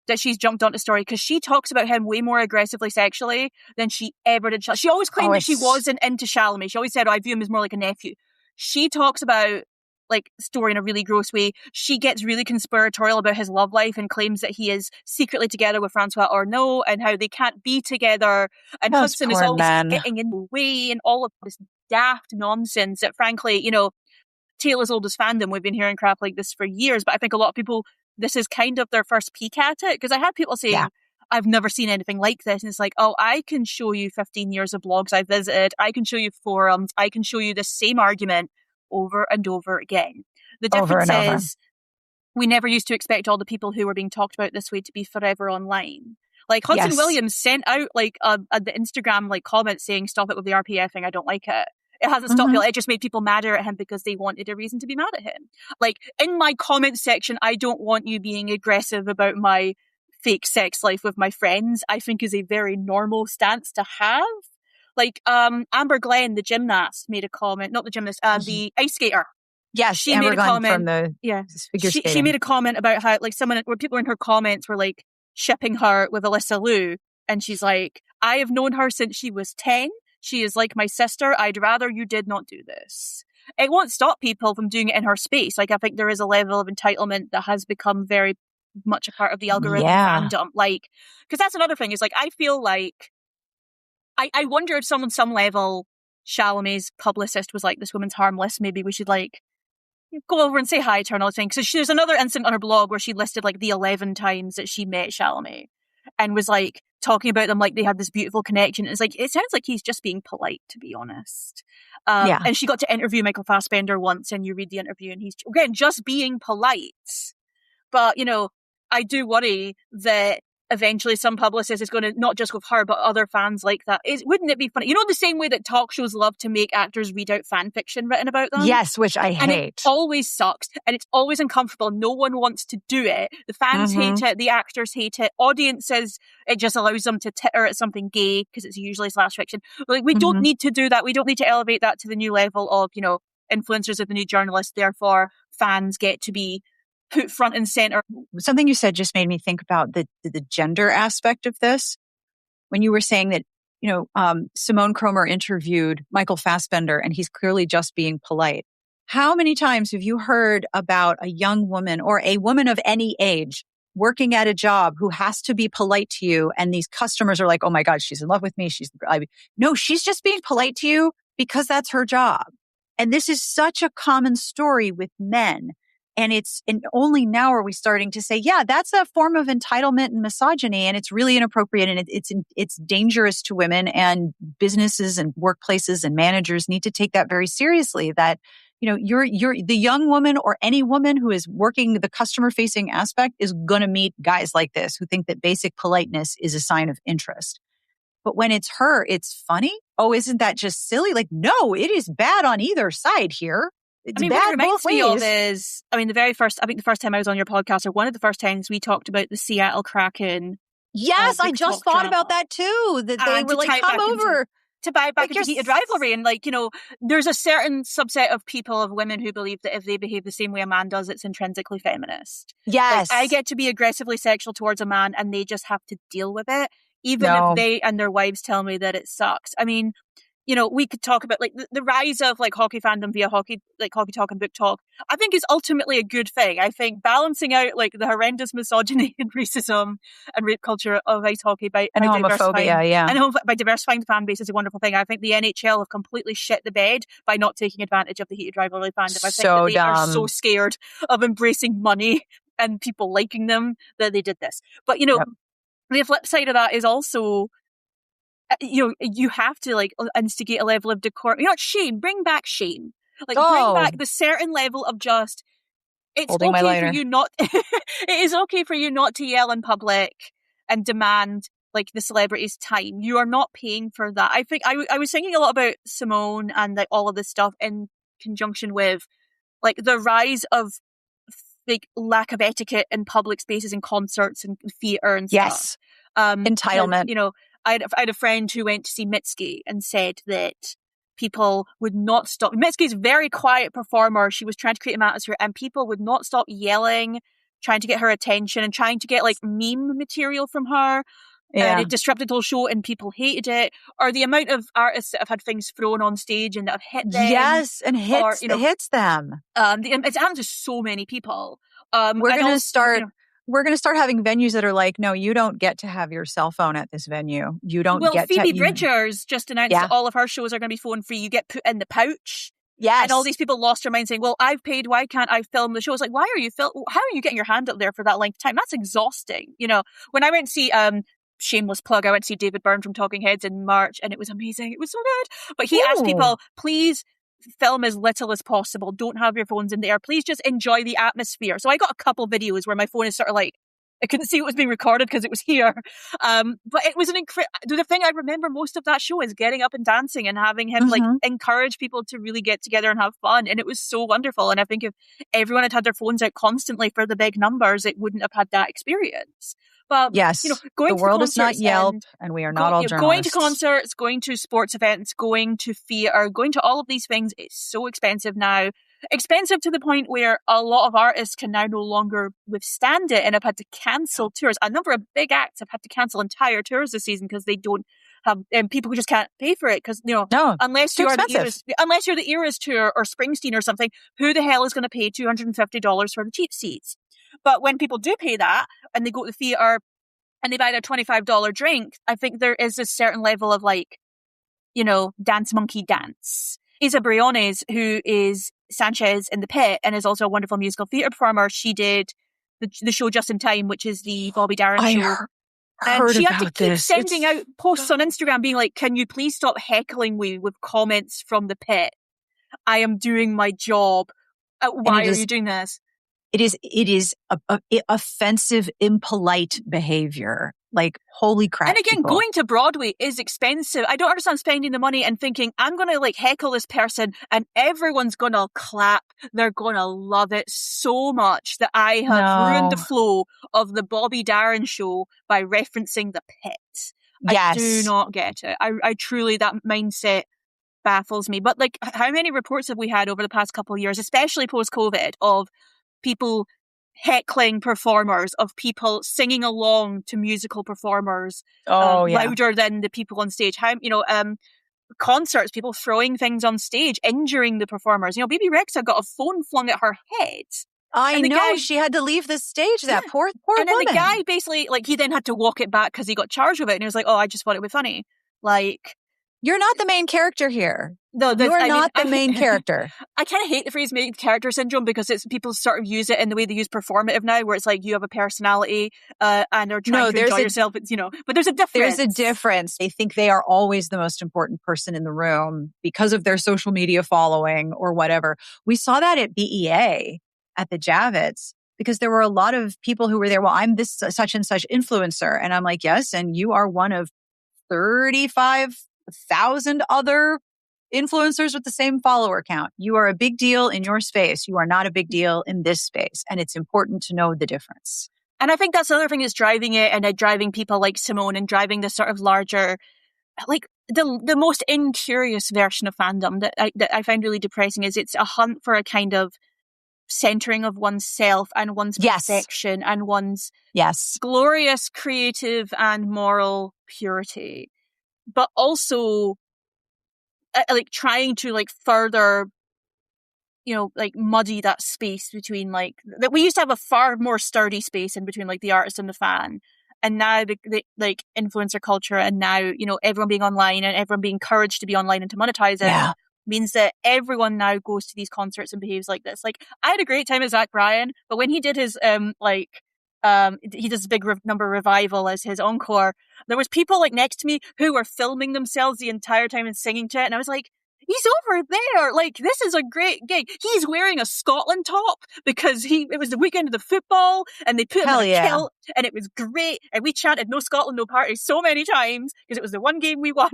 that she's jumped onto story, because she talks about him way more aggressively sexually than she ever did. She always claimed that she wasn't into Chalamet. She always said, I view him as more like a nephew. She talks about like story in a really gross way. She gets really conspiratorial about his love life and claims that he is secretly together with Francois Arnault and how they can't be together. And Hudson is always getting in the way and all of this daft nonsense that, frankly, you know, tale as old as fandom. We've been hearing crap like this for years, but I think a lot of people, this is kind of their first peek at it. Because I had people saying, I've never seen anything like this. And it's like, oh, I can show you 15 years of blogs I've visited. I can show you forums. I can show you the same argument over and over again. The difference is we never used to expect all the people who were being talked about this way to be forever online. Like Hudson Williams sent out like the Instagram like comment saying, stop it with the RPF thing, I don't like it. It hasn't stopped people. It just made people madder at him because they wanted a reason to be mad at him. Like, in my comment section, I don't want you being aggressive about my fake sex life with my friends, I think is a very normal stance to have. Like, Amber Glenn, the gymnast, made a comment. Not the gymnast, the ice skater. Yes, she Amber made a Glenn comment from the figure skating. She made a comment about how, like, where people in her comments were like shipping her with Alyssa Liu, and she's like, I have known her since she was 10. She is like my sister. I'd rather you did not do this. It won't stop people from doing it in her space. Like, I think there is a level of entitlement that has become very much a part of the algorithm fandom. Like, because that's another thing, is like, I feel like I wonder if on some level Chalamet's publicist was like, this woman's harmless, maybe we should like go over and say hi to her and all the thing. Because there's another incident on her blog where she listed like the 11 times that she met Chalamet and was like talking about them like they had this beautiful connection. It's like, it sounds like he's just being polite, to be honest. And she got to interview Michael Fassbender once, and you read the interview and he's, again, just being polite. But, you know, I do worry that eventually some publicist is going to, not just with her, but other fans like that. Wouldn't it be funny? You know, the same way that talk shows love to make actors read out fan fiction written about them? Yes, which I hate. And it always sucks, and it's always uncomfortable. No one wants to do it. The fans hate it. The actors hate it. Audiences, it just allows them to titter at something gay, because it's usually slash fiction. But like, we don't need to do that. We don't need to elevate that to the new level of, you know, influencers are the new journalists. Therefore, fans get to be put front and center. Something you said just made me think about the gender aspect of this. When you were saying that, you know, Simone Cromer interviewed Michael Fassbender and he's clearly just being polite. How many times have you heard about a young woman or a woman of any age working at a job who has to be polite to you, and these customers are like, oh my God, she's in love with me. No, she's just being polite to you because that's her job. And this is such a common story with men. And only now are we starting to say, yeah, that's a form of entitlement and misogyny, and it's really inappropriate, and it's dangerous to women, and businesses and workplaces and managers need to take that very seriously. That, you know, you're the young woman or any woman who is working the customer facing aspect is going to meet guys like this who think that basic politeness is a sign of interest. But when it's her, it's funny. Oh, isn't that just silly? Like, no, it is bad on either side here. It's bad what it reminds both ways. Me of is, I mean, the first time I was on your podcast, or one of the first times, we talked about the Seattle Kraken. Yes, I just thought about that too. That they were like, come over. To buy back into heated rivalry. And like, you know, there's a certain subset of people, of women, who believe that if they behave the same way a man does, it's intrinsically feminist. Yes. Like, I get to be aggressively sexual towards a man and they just have to deal with it. even if they and their wives tell me that it sucks. I mean, you know, we could talk about like the rise of like hockey fandom via hockey, like hockey talk and book talk. I think is ultimately a good thing. I think balancing out like the horrendous misogyny and racism and rape culture of ice hockey by diversifying the fan base is a wonderful thing. I think the NHL have completely shit the bed by not taking advantage of the heated rivalry fandom. I think that they are so scared of embracing money and people liking them that they did this. But you know, the flip side of that is also, you know, you have to like instigate a level of decorum. You know, shame. Bring back shame. Like bring back the certain level of just. It's okay for you not. It is okay for you not to yell in public and demand like the celebrity's time. You are not paying for that. I think I was thinking a lot about Simone and like all of this stuff in conjunction with like the rise of like lack of etiquette in public spaces and concerts and theatre and stuff. Entitlement. You know. I had a friend who went to see Mitski and said that people would not stop. Mitski's a very quiet performer. She was trying to create an atmosphere and people would not stop yelling, trying to get her attention and trying to get like meme material from her. Yeah. And it disrupted the whole show and people hated it. Or the amount of artists that have had things thrown on stage and that have hit them. Yes, and hits them. It's happened to so many people. We're going to start... We're going to start having venues that are like, no, you don't get to have your cell phone at this venue. You don't get to... Well, Phoebe Bridgers just announced that all of her shows are going to be phone free. You get put in the pouch. Yes. And all these people lost their mind saying, well, I've paid. Why can't I film the show? It's like, why are you how are you getting your hand up there for that length of time? That's exhausting. You know, when I went to see, shameless plug, I went to see David Byrne from Talking Heads in March and it was amazing. It was so good. But he asked people, please film as little as possible. Don't have your phones in there. Please just enjoy the atmosphere. So I got a couple videos where my phone is sort of like, I couldn't see what was being recorded because it was here. But it was an incredible... The thing I remember most of that show is getting up and dancing and having him like encourage people to really get together and have fun. And it was so wonderful. And I think if everyone had their phones out constantly for the big numbers, it wouldn't have had that experience. But, yes, you know, going the world to is not Yelp and we are not all journalists. Going to concerts, going to sports events, going to theatre, going to all of these things, it's so expensive now. Expensive to the point where a lot of artists can now no longer withstand it and have had to cancel tours. A number of big acts have had to cancel entire tours this season because they don't have, and people who just can't pay for it because, you know, unless you're the Eras tour or Springsteen or something, who the hell is going to pay $250 for the cheap seats? But when people do pay that and they go to the theatre and they buy their $25 drink, I think there is a certain level of like, you know, dance monkey dance. Isa Briones, who is Sanchez in the Pit and is also a wonderful musical theatre performer, she did the show Just in Time, which is the Bobby Darin show. And she had to keep sending out posts on Instagram being like, can you please stop heckling me with comments from the pit? I am doing my job. Why are you doing this? It is offensive, impolite behavior. Like, holy crap. And again, going to Broadway is expensive. I don't understand spending the money and thinking, I'm going to like heckle this person and everyone's going to clap. They're going to love it so much that I have ruined the flow of the Bobby Darin show by referencing the pit. Yes. I do not get it. I truly, that mindset baffles me. But like, how many reports have we had over the past couple of years, especially post-COVID, of people heckling performers, of people singing along to musical performers louder than the people on stage? How, you know, concerts, people throwing things on stage, injuring the performers. You know, Baby Rexha got a phone flung at her head. I know, she had to leave the stage, that poor woman. And then the guy basically, like, he then had to walk it back because he got charged with it. And he was like, oh, I just thought it would be funny. Like... You're not the main character here. No, you are not the main character. I kind of hate the phrase main character syndrome because it's people sort of use it in the way they use performative now, where it's like you have a personality and are trying to enjoy yourself. It's, you know, but there's a difference. There's a difference. They think they are always the most important person in the room because of their social media following or whatever. We saw that at BEA at the Javits because there were a lot of people who were there. Well, I'm this such and such influencer. And I'm like, yes, and you are one of 35,000 other influencers with the same follower count. You are a big deal in your space. You are not a big deal in this space. And it's important to know the difference. And I think that's the other thing that's driving it and driving people like Simone and driving this sort of larger, like the most incurious version of fandom that I find really depressing is it's a hunt for a kind of centering of oneself and one's perfection and one's glorious creative and moral purity, but also like trying to like further, you know, like muddy that space between like that. We used to have a far more sturdy space in between like the artist and the fan. And now the like influencer culture, and now, you know, everyone being online and everyone being encouraged to be online and to monetize it means that everyone now goes to these concerts and behaves like this. Like, I had a great time at Zach Bryan, but when he did his he does Big Number Revival as his encore, there was people like next to me who were filming themselves the entire time and singing to it, and I was like, he's over there. Like, this is a great gig. He's wearing a Scotland top because it was the weekend of the football and they put him in a kilt, and it was great. And we chanted "No Scotland, no party" so many times because it was the one game we won.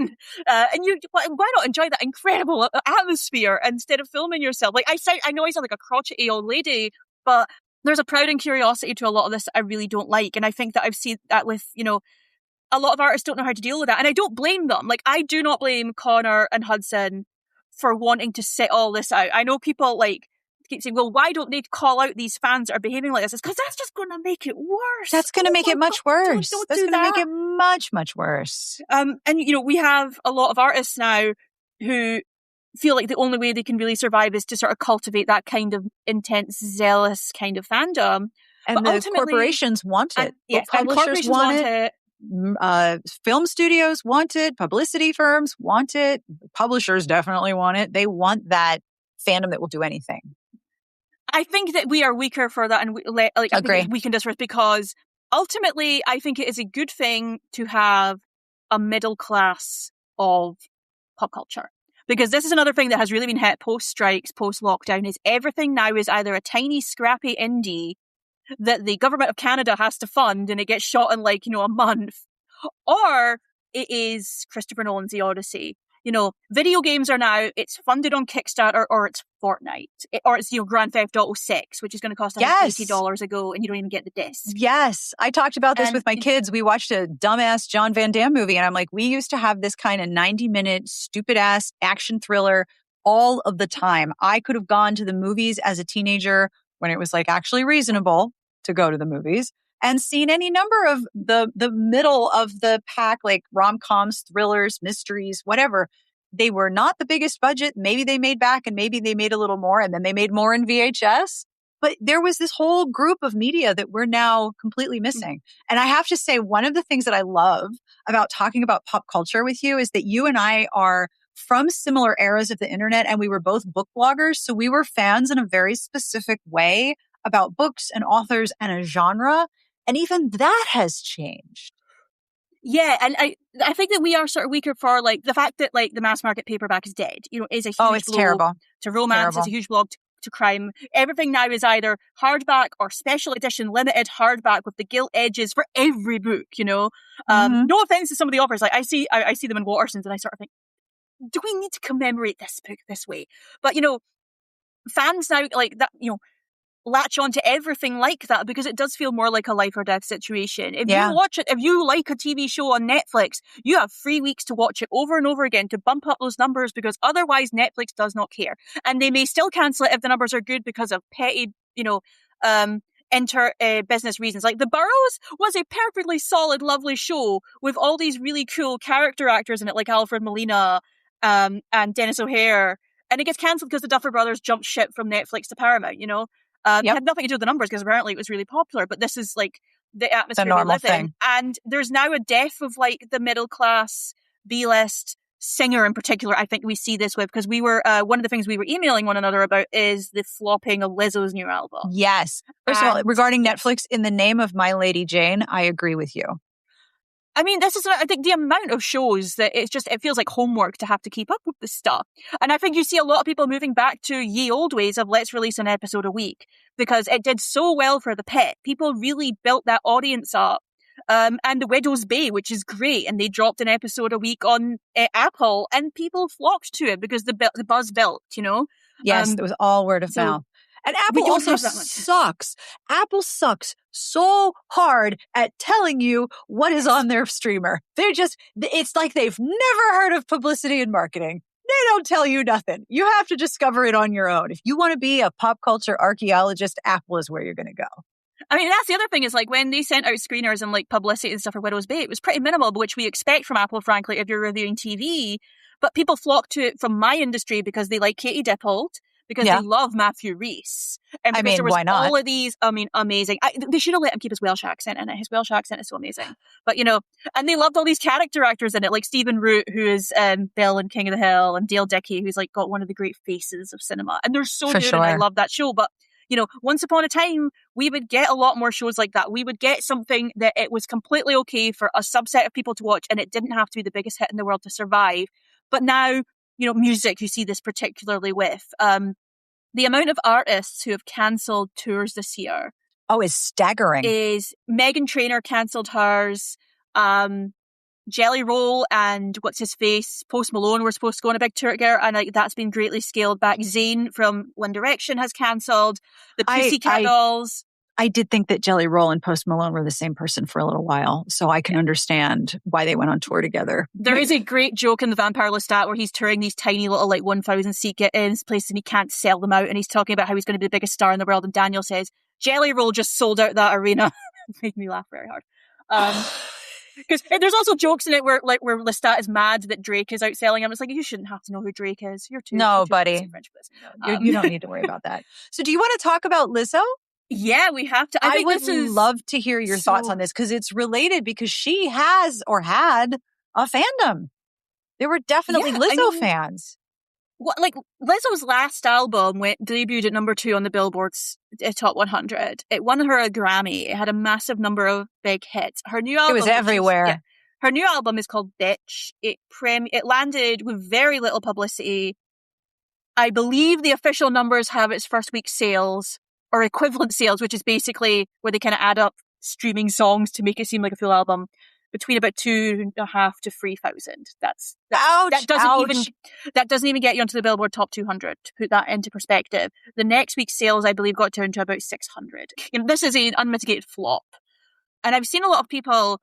And why not enjoy that incredible atmosphere instead of filming yourself? Like, I know I sound like a crotchety old lady, but there's a pride and curiosity to a lot of this that I really don't like. And I think that I've seen that with, you know, a lot of artists don't know how to deal with that. And I don't blame them. Like, I do not blame Connor and Hudson for wanting to set all this out. I know people like keep saying, well, why don't they call out these fans that are behaving like this? It's because that's just going to make it worse. That's going to make it much worse. That's going to make it much, much worse. And, you know, we have a lot of artists now who feel like the only way they can really survive is to sort of cultivate that kind of intense, zealous kind of fandom. And but the corporations want it. Publishers want it. Film studios want it. Publicity firms want it. Publishers definitely want it. They want that fandom that will do anything. I think that we are weaker for that, and we can disrupt, because ultimately I think it is a good thing to have a middle class of pop culture. Because this is another thing that has really been hit post-strikes, post-lockdown, is everything now is either a tiny, scrappy indie that the government of Canada has to fund and it gets shot in like, you know, a month, or it is Christopher Nolan's The Odyssey. You know, video games are now, it's funded on Kickstarter, or it's Fortnite, or it's, you know, Grand Theft Auto 6, which is going to cost $80 a go, and you don't even get the disc. Yes. I talked about this with my kids. We watched a dumbass John Van Damme movie, and I'm like, we used to have this kind of 90-minute stupid-ass action thriller all of the time. I could have gone to the movies as a teenager when it was like actually reasonable to go to the movies, and seen any number of the middle of the pack, like rom-coms, thrillers, mysteries, whatever. They were not the biggest budget. Maybe they made back, and maybe they made a little more, and then they made more in VHS. But there was this whole group of media that we're now completely missing. And I have to say, one of the things that I love about talking about pop culture with you is that you and I are from similar eras of the internet, and we were both book bloggers. So we were fans in a very specific way about books and authors and a genre. And even that has changed. Yeah, and I think that we are sort of weaker for like the fact that like the mass market paperback is dead. You know, is a huge blow terrible to romance. Terrible. It's a huge blow to crime. Everything now is either hardback or special edition limited hardback with the gilt edges for every book. You know, no offense to some of the authors. Like I see them in Watersons, and I sort of think, do we need to commemorate this book this way? But you know, fans now like that. You know, latch on to everything like that because it does feel more like a life or death situation. If you watch it, if you like a TV show on Netflix, you have 3 weeks to watch it over and over again to bump up those numbers, because otherwise Netflix does not care. And they may still cancel it if the numbers are good because of petty, you know, business reasons. Like The Burrows was a perfectly solid, lovely show with all these really cool character actors in it, like Alfred Molina and Dennis O'Hare. And it gets cancelled because the Duffer Brothers jumped ship from Netflix to Paramount, you know? It had nothing to do with the numbers because apparently it was really popular, but this is like the atmosphere we live in. And there's now a death of like the middle class B-list singer in particular. I think we see this with, because we were, one of the things we were emailing one another about is the flopping of Lizzo's new album. Yes. First of all, regarding Netflix, in the name of My Lady Jane, I agree with you. I mean, this is, I think, the amount of shows that it feels like homework to have to keep up with this stuff. And I think you see a lot of people moving back to ye old ways of let's release an episode a week, because it did so well for The Pit. People really built that audience up. And The Widow's Bay, which is great. And they dropped an episode a week on Apple, and people flocked to it because the buzz built, you know? Yes, it was all word of mouth. And Apple also sucks. Apple sucks so hard at telling you what is on their streamer. It's like they've never heard of publicity and marketing. They don't tell you nothing. You have to discover it on your own. If you want to be a pop culture archaeologist, Apple is where you're going to go. I mean, that's the other thing is like when they sent out screeners and like publicity and stuff for Widow's Bay, it was pretty minimal, which we expect from Apple, frankly, if you're reviewing TV. But people flock to it from my industry because they like Katie Dippold, because they love Matthew Rhys. And because there was why not? all of these, amazing. They should have let him keep his Welsh accent in it. His Welsh accent is so amazing. But, and they loved all these character actors in it, like Stephen Root, who is Bill in King of the Hill, and Dale Dickey, who's like got one of the great faces of cinema. And they're so good, and I love that show. But, once upon a time, we would get a lot more shows like that. We would get something that it was completely okay for a subset of people to watch, and it didn't have to be the biggest hit in the world to survive. But now, music, you see this particularly with the amount of artists who have cancelled tours this year. Oh, is staggering. Is Meghan Trainor cancelled hers. Jelly Roll and what's his face, Post Malone were supposed to go on a big tour together, and that's been greatly scaled back. Zayn from One Direction has cancelled. The Pussycat Dolls. I did think that Jelly Roll and Post Malone were the same person for a little while, so I can understand why they went on tour together. There is a great joke in the Vampire Lestat where he's touring these tiny little 1,000 seat get-ins places and he can't sell them out, and he's talking about how he's going to be the biggest star in the world, and Daniel says, Jelly Roll just sold out that arena. It made me laugh very hard. Because there's also jokes in it where Lestat is mad that Drake is outselling him. It's like, you shouldn't have to know who Drake is. You're too buddy. French for this. You don't need to worry about that. So do you want to talk about Lizzo? Yeah, we have to. I would love to hear your thoughts on this because it's related, because she has or had a fandom. There were definitely Lizzo fans. What, Lizzo's last album debuted at number 2 on the Billboard's Top 100. It won her a Grammy. It had a massive number of big hits. Her new album, it was everywhere. Her new album is called Bitch. It landed with very little publicity. I believe the official numbers have its first week sales, or equivalent sales, which is basically where they kind of add up streaming songs to make it seem like a full album, between about 2,500 to 3,000. That doesn't even get you onto the Billboard Top 200. To put that into perspective, the next week's sales, I believe, got down to about 600. This is an unmitigated flop, and I've seen a lot of people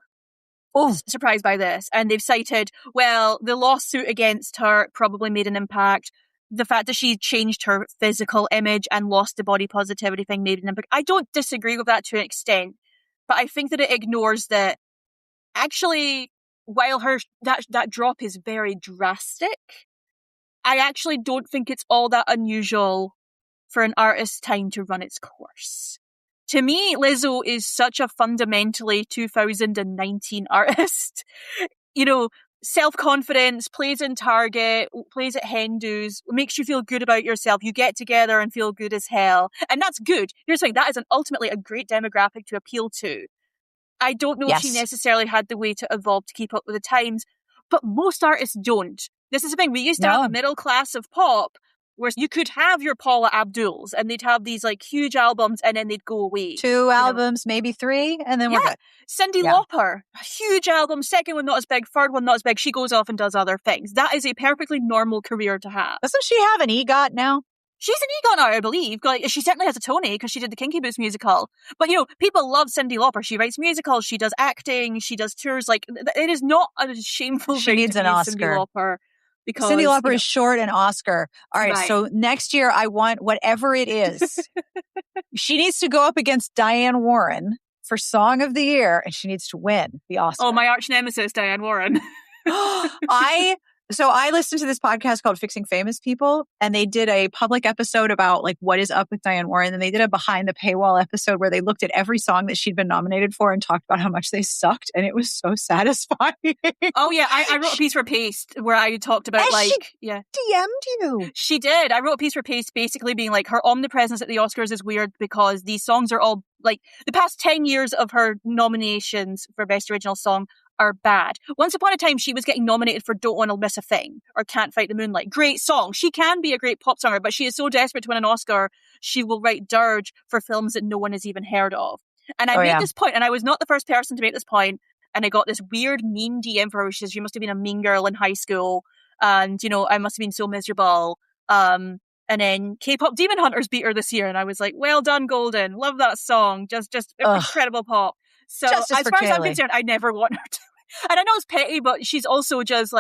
surprised by this, and they've cited, well, the lawsuit against her probably made an impact. The fact that she changed her physical image and lost the body positivity thing made an impact. I don't disagree with that to an extent, but I think that it ignores that actually, while that drop is very drastic, I actually don't think it's all that unusual for an artist's time to run its course. To me, Lizzo is such a fundamentally 2019 artist. Self-confidence, plays in Target, plays at Hendo's, makes you feel good about yourself. You get together and feel good as hell. And that's good. Here's the thing, that is ultimately a great demographic to appeal to. I don't know if she necessarily had the way to evolve to keep up with the times, but most artists don't. This is the thing, we used to have a middle class of pop where you could have your Paula Abduls and they'd have these huge albums and then they'd go away. 2 albums, maybe 3, and then we're good. Cyndi Lauper, a huge album, second one not as big, third one not as big. She goes off and does other things. That is a perfectly normal career to have. Doesn't she have an EGOT now? She's an EGOT now, I believe. She certainly has a Tony because she did the Kinky Boots musical. But, people love Cyndi Lauper. She writes musicals, she does acting, she does tours. It is not a shameful thing needs to an be Oscar. Cyndi Lauper. Because Cyndi Lauper is short an Oscar. All right, so next year I want whatever it is. She needs to go up against Diane Warren for Song of the Year, and she needs to win the Oscar. Oh, my arch nemesis, Diane Warren. I listened to this podcast called Fixing Famous People, and they did a public episode about what is up with Diane Warren. And they did a behind the paywall episode where they looked at every song that she'd been nominated for and talked about how much they sucked. And it was so satisfying. Oh yeah. I wrote a piece for Paste where I talked about she DM'd you. She did. I wrote a piece for Paste basically being her omnipresence at the Oscars is weird because these songs are all the past 10 years of her nominations for Best Original Song are bad. Once upon a time, she was getting nominated for Don't Want to Miss a Thing or Can't Fight the Moonlight. Great song. She can be a great pop singer, but she is so desperate to win an Oscar, she will write dirge for films that no one has even heard of. And I made this point, and I was not the first person to make this point, and I got this weird mean DM for her, which says, you must have been a mean girl in high school, and, I must have been so miserable. And then K-pop Demon Hunters beat her this year, and I was like, well done, Golden. Love that song. Just incredible pop. So as far as I'm concerned, I never want her to. And I know it's petty, but she's also just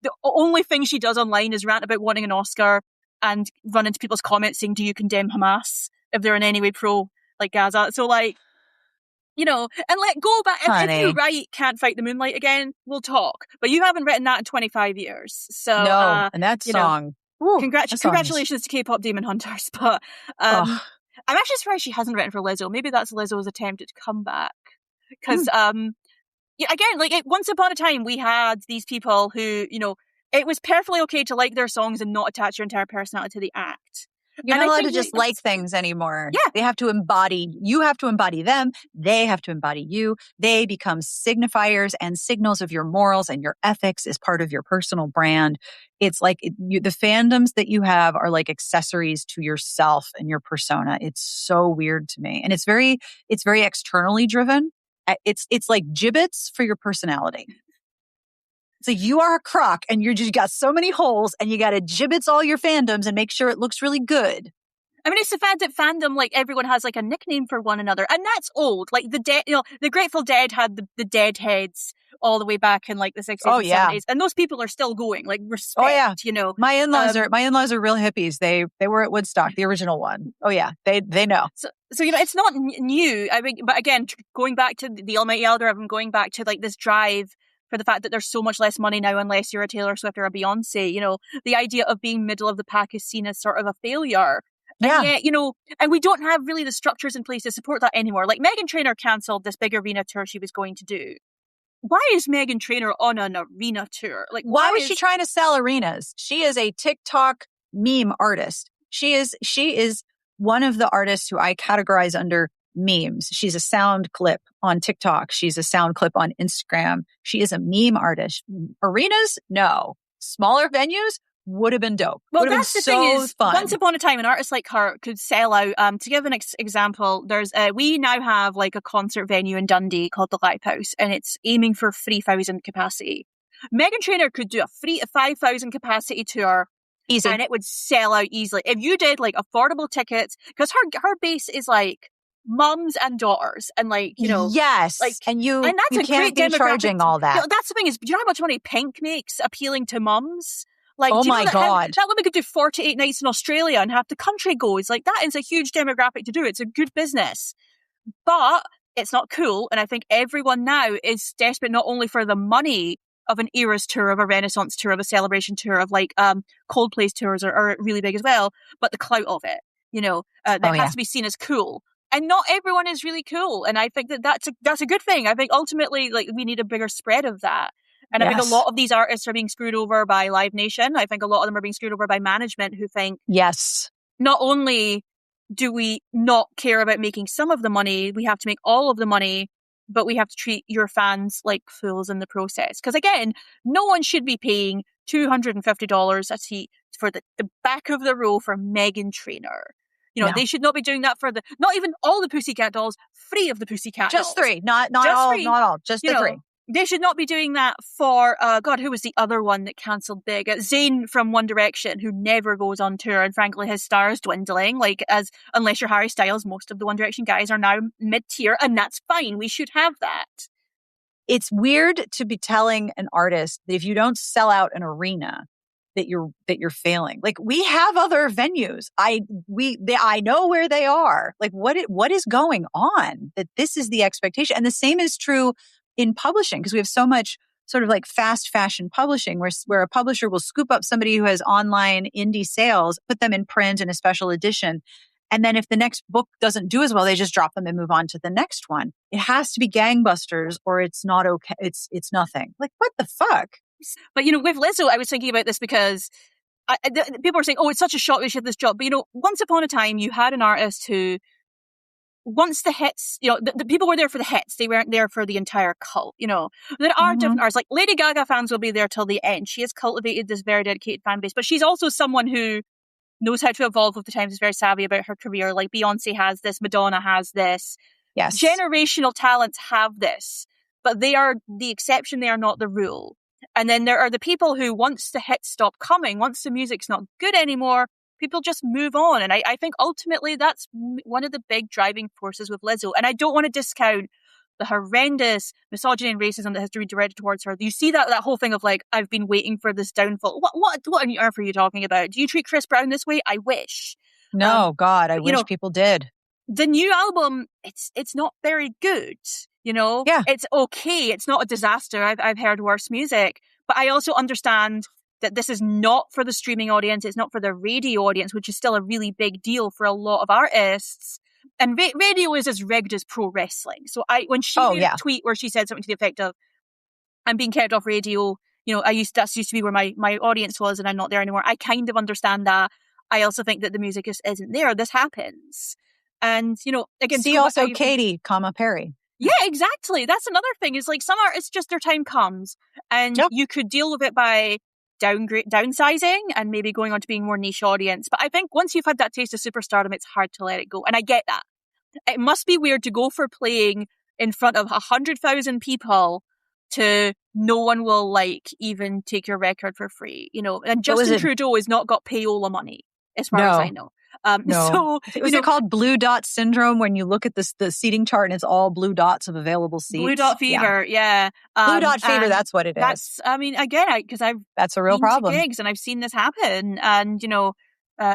the only thing she does online is rant about wanting an Oscar and run into people's comments saying, do you condemn Hamas if they're in any way pro, like, Gaza? So, like, you know, and let go back. If you write Can't Fight the Moonlight Again, we'll talk. But you haven't written that in 25 years. So, no, and that song. Congratulations to K-pop Demon Hunters. But I'm actually surprised she hasn't written for Lizzo. Maybe that's Lizzo's attempt at comeback. Because, again, like, once upon a time, we had these people who, you know, it was perfectly okay to like their songs and not attach your entire personality to the act. You're not allowed to just like things anymore. Yeah. You have to embody them. They have to embody you. They become signifiers and signals of your morals, and your ethics is part of your personal brand. It's like the fandoms that you have are like accessories to yourself and your persona. It's so weird to me. And it's very externally driven. It's like gibbets for your personality. So you are a crock and you just got so many holes and you got to gibbets all your fandoms and make sure it looks really good. I mean, it's the fact that fandom, like, everyone has like a nickname for one another, and that's old. Like the Grateful Dead had the Deadheads all the way back in like the 60s and 70s, and those people are still going. Like, respect, you know. My in-laws are real hippies. They were at Woodstock, the original one. Oh yeah, they know. So you know, it's not new. I mean, but again, going back to the almighty algorithm, going back to like this drive for the fact that there's so much less money now unless you're a Taylor Swift or a Beyonce. You know, the idea of being middle of the pack is seen as sort of a failure. Yeah. And yet, you know, and we don't have really the structures in place to support that anymore. Like, Meghan Trainor cancelled this big arena tour she was going to do. Why is Meghan Trainor on an arena tour? Like, why was she trying to sell arenas? She is a TikTok meme artist. She is one of the artists who I categorize under memes. She's a sound clip on TikTok. She's a sound clip on Instagram. She is a meme artist. Arenas? No. Smaller venues? Would have been dope. Well, that's the thing is, once upon a time, an artist like her could sell out. To give an example, there's we now have like a concert venue in Dundee called the Lighthouse, and it's aiming for 3,000 capacity. Meghan Trainor could do a 5,000 capacity tour, easy, and it would sell out easily if you did like affordable tickets, because her base is like mums and daughters, and like, you know, yes, like, and that's you a can't great be charging all that. You know, that's the thing is, do you know how much money Pink makes appealing to mums? Like, oh my God. That woman could do 48 nights in Australia and half the country goes. Like, that is a huge demographic to do. It's a good business. But it's not cool. And I think everyone now is desperate not only for the money of an Eras tour, of a Renaissance tour, of a Celebration tour, of like Coldplay's tours are really big as well, but the clout of it, you know, that has to be seen as cool. And not everyone is really cool. And I think that's a good thing. I think ultimately, like, we need a bigger spread of that. And I think a lot of these artists are being screwed over by Live Nation. I think a lot of them are being screwed over by management who think, yes, not only do we not care about making some of the money, we have to make all of the money, but we have to treat your fans like fools in the process. Because again, no one should be paying $250 a seat for the back of the row for Meghan Trainor. You know, they should not be doing that for not even all the Pussycat Dolls, 3 of the Pussycat Dolls. Just 3, not all, just the 3. They should not be doing that for, who was the other one that cancelled big? Zayn from One Direction, who never goes on tour, and frankly, his star is dwindling. Like, unless you're Harry Styles, most of the One Direction guys are now mid-tier, and that's fine. We should have that. It's weird to be telling an artist that if you don't sell out an arena, that you're failing. Like, we have other venues. I know where they are. Like, what is going on? That this is the expectation, and the same is true in publishing, because we have so much sort of like fast fashion publishing where a publisher will scoop up somebody who has online indie sales, put them in print in a special edition. And then if the next book doesn't do as well, they just drop them and move on to the next one. It has to be gangbusters or it's not okay. It's nothing. Like, what the fuck? But, you know, with Lizzo, I was thinking about this because people are saying, oh, it's such a shock we should have this job. But, you know, once upon a time, you had an artist who, once the hits, you know, the people were there for the hits. They weren't there for the entire cult, you know. There are different artists. Like, Lady Gaga fans will be there till the end. She has cultivated this very dedicated fan base. But she's also someone who knows how to evolve with the times, is very savvy about her career. Like, Beyonce has this, Madonna has this. Yes. Generational talents have this. But they are the exception, they are not the rule. And then there are the people who, once the hits stop coming, once the music's not good anymore, people just move on. And I think ultimately that's one of the big driving forces with Lizzo. And I don't want to discount the horrendous misogyny and racism that has to be directed towards her. You see that whole thing of like, I've been waiting for this downfall. What on earth are you talking about? Do you treat Chris Brown this way? I wish. No, God, I wish people did. The new album, it's not very good. Yeah. It's okay. It's not a disaster. I've heard worse music, but I also understand that this is not for the streaming audience. It's not for the radio audience, which is still a really big deal for a lot of artists. And radio is as rigged as pro wrestling. So when she made a tweet where she said something to the effect of, I'm being kept off radio, that used to be where my audience was and I'm not there anymore. I kind of understand that. I also think that the music isn't there. This happens. And, again, see also Katy, Perry. Yeah, exactly. That's another thing. Is like some artists just their time comes and you could deal with it by downsizing and maybe going on to being more niche audience. But I think once you've had that taste of superstardom, it's hard to let it go. And I get that. It must be weird to go for playing in front of 100,000 people to no one will even take your record for free, and Justin Trudeau has not got payola money as far as I know. No. So was it called blue dot syndrome when you look at the seating chart and it's all blue dots of available seats? Blue dot fever, yeah. Blue dot fever, that's what it is. That's, because that's a real problem. Gigs and I've seen this happen. And,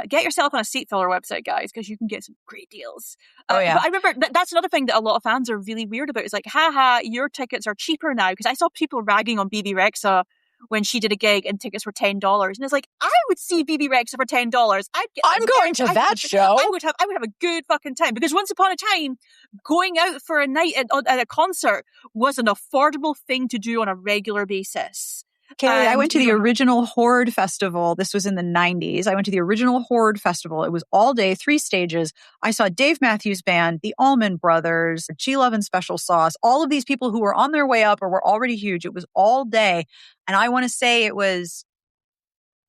get yourself on a seat filler website, guys, because you can get some great deals. But I remember that's another thing that a lot of fans are really weird about. Is like, haha, your tickets are cheaper now. Because I saw people ragging on BB Rexa when she did a gig and tickets were $10. And it's like, I would see BB Rexa for $10. I'm going to that show. I would have a good fucking time. Because once upon a time, going out for a night at a concert was an affordable thing to do on a regular basis. Kayleigh, I went to the original Horde Festival. This was in the 90s. I went to the original Horde Festival. It was all day, 3 stages. I saw Dave Matthews Band, the Allman Brothers, G-Love and Special Sauce, all of these people who were on their way up or were already huge. It was all day. And I want to say it was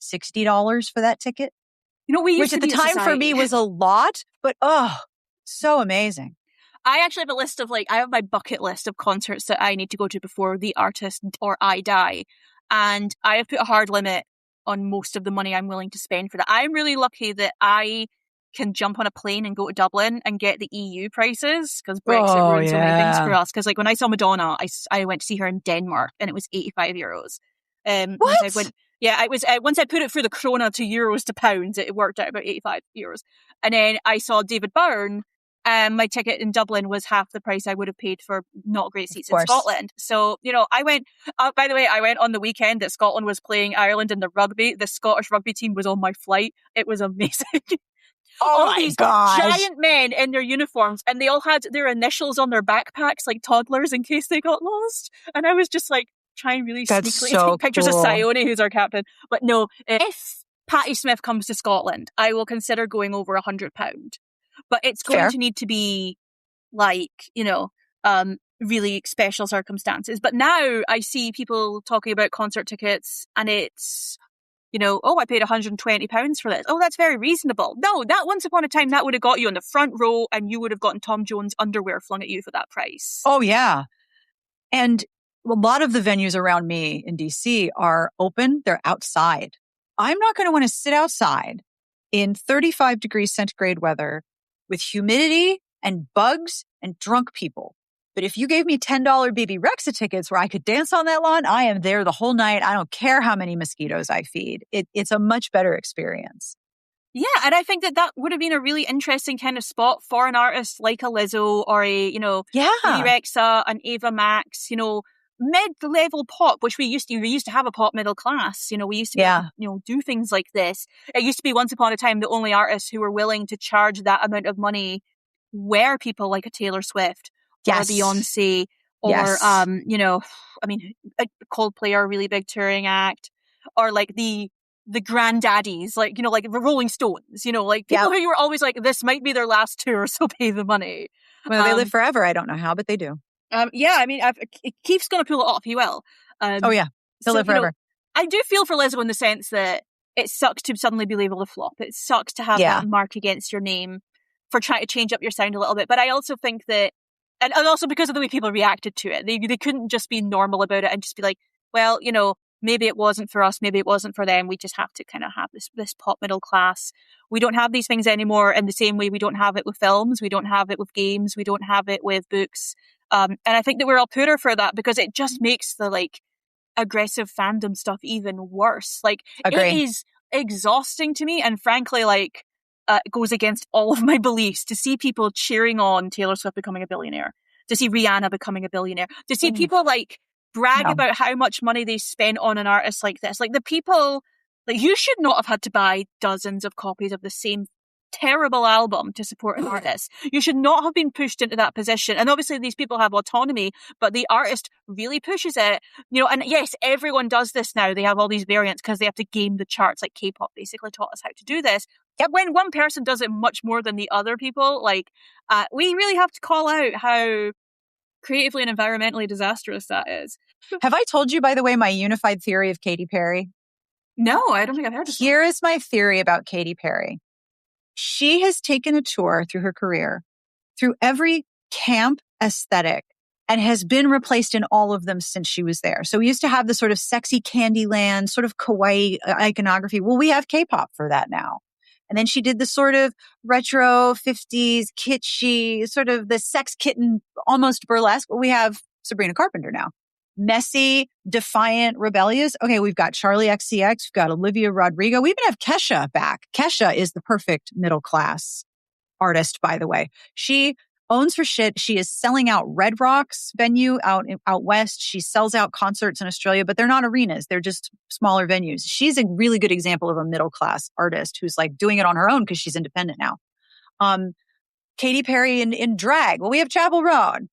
$60 for that ticket. Which at the time for me was a lot, but so amazing. I actually have a list of I have my bucket list of concerts that I need to go to before the artist or I die. And I have put a hard limit on most of the money I'm willing to spend for that. I'm really lucky that I can jump on a plane and go to Dublin and get the EU prices because Brexit ruined so many things for us. Because when I saw Madonna, I went to see her in Denmark and it was €85. What? Once I put it through the krona to euros to pounds, it worked out about €85. And then I saw David Byrne. My ticket in Dublin was half the price I would have paid for not great seats in Scotland. So, I went, by the way, I went on the weekend that Scotland was playing Ireland in the rugby. The Scottish rugby team was on my flight. It was amazing. All these God. Giant men in their uniforms and they all had their initials on their backpacks like toddlers in case they got lost. And I was just trying really sneakily to take pictures of Sione, who's our captain. But no, if Patti Smith comes to Scotland, I will consider going over £100. But it's going to need to be really special circumstances. But now I see people talking about concert tickets and it's, I paid £120 for this. Oh, that's very reasonable. No, that once upon a time, that would have got you on the front row and you would have gotten Tom Jones underwear flung at you for that price. Oh, yeah. And a lot of the venues around me in DC are open. They're outside. I'm not going to want to sit outside in 35 degrees centigrade weather with humidity and bugs and drunk people. But if you gave me $10 BB Rexa tickets where I could dance on that lawn, I am there the whole night. I don't care how many mosquitoes I feed. It's a much better experience. Yeah, and I think that would have been a really interesting kind of spot for an artist like a Lizzo or a, BB Rexa, an Ava Max, mid-level pop, which we used to have a pop middle class. We used to do things like this. It used to be once upon a time the only artists who were willing to charge that amount of money were people like a Taylor Swift or a Beyonce or Coldplay are a really big touring act, or the granddaddies, like the Rolling Stones, people who you were always this might be their last tour, so pay the money. Well, they live forever. I don't know how, but they do. Keith's going to pull it off. He will. He'll live forever. I do feel for Lizzo in the sense that it sucks to suddenly be labeled a flop. It sucks to have that mark against your name for trying to change up your sound a little bit. But I also think that, and also because of the way people reacted to it, they couldn't just be normal about it and just be like, well, maybe it wasn't for us, maybe it wasn't for them. We just have to kind of have this pop middle class. We don't have these things anymore in the same way we don't have it with films. We don't have it with games. We don't have it with books. And I think that we're all poorer for that because it just makes the like aggressive fandom stuff even worse. Like, Agree. it is exhausting to me, and frankly, like, goes against all of my beliefs to see people cheering on Taylor Swift becoming a billionaire, to see Rihanna becoming a billionaire, to see people like brag about how much money they spent on an artist like this. Like, the people, like, you should not have had to buy dozens of copies of the same terrible album to support an artist. You should not have been pushed into that position. And obviously these people have autonomy, but the artist really pushes it, you know. And yes, everyone does this now. They have all these variants because they have to game the charts. Like, K-pop basically taught us how to do this. Yep. When one person does it much more than the other people, like, we really have to call out how creatively and environmentally disastrous that is. Have I told you, by the way, my unified theory of Katy Perry? No, I don't think I've heard of it. Here is my theory about Katy Perry. She has taken a tour through her career through every camp aesthetic and has been replaced in all of them since she was there. So we used to have the sort of sexy Candyland, sort of kawaii iconography. Well, we have K-pop for that now. And then she did the sort of retro 50s, kitschy, sort of the sex kitten, almost burlesque. Well, we have Sabrina Carpenter now. Messy, defiant, rebellious. Okay, we've got Charlie XCX, we've got Olivia Rodrigo. We even have Kesha back. Kesha is the perfect middle class artist, by the way. She owns her shit. She is selling out Red Rocks venue out west. She sells out concerts in Australia, but they're not arenas. They're just smaller venues. She's a really good example of a middle class artist who's like doing it on her own because she's independent now. Katy Perry in drag. Well, we have Chapel Roan.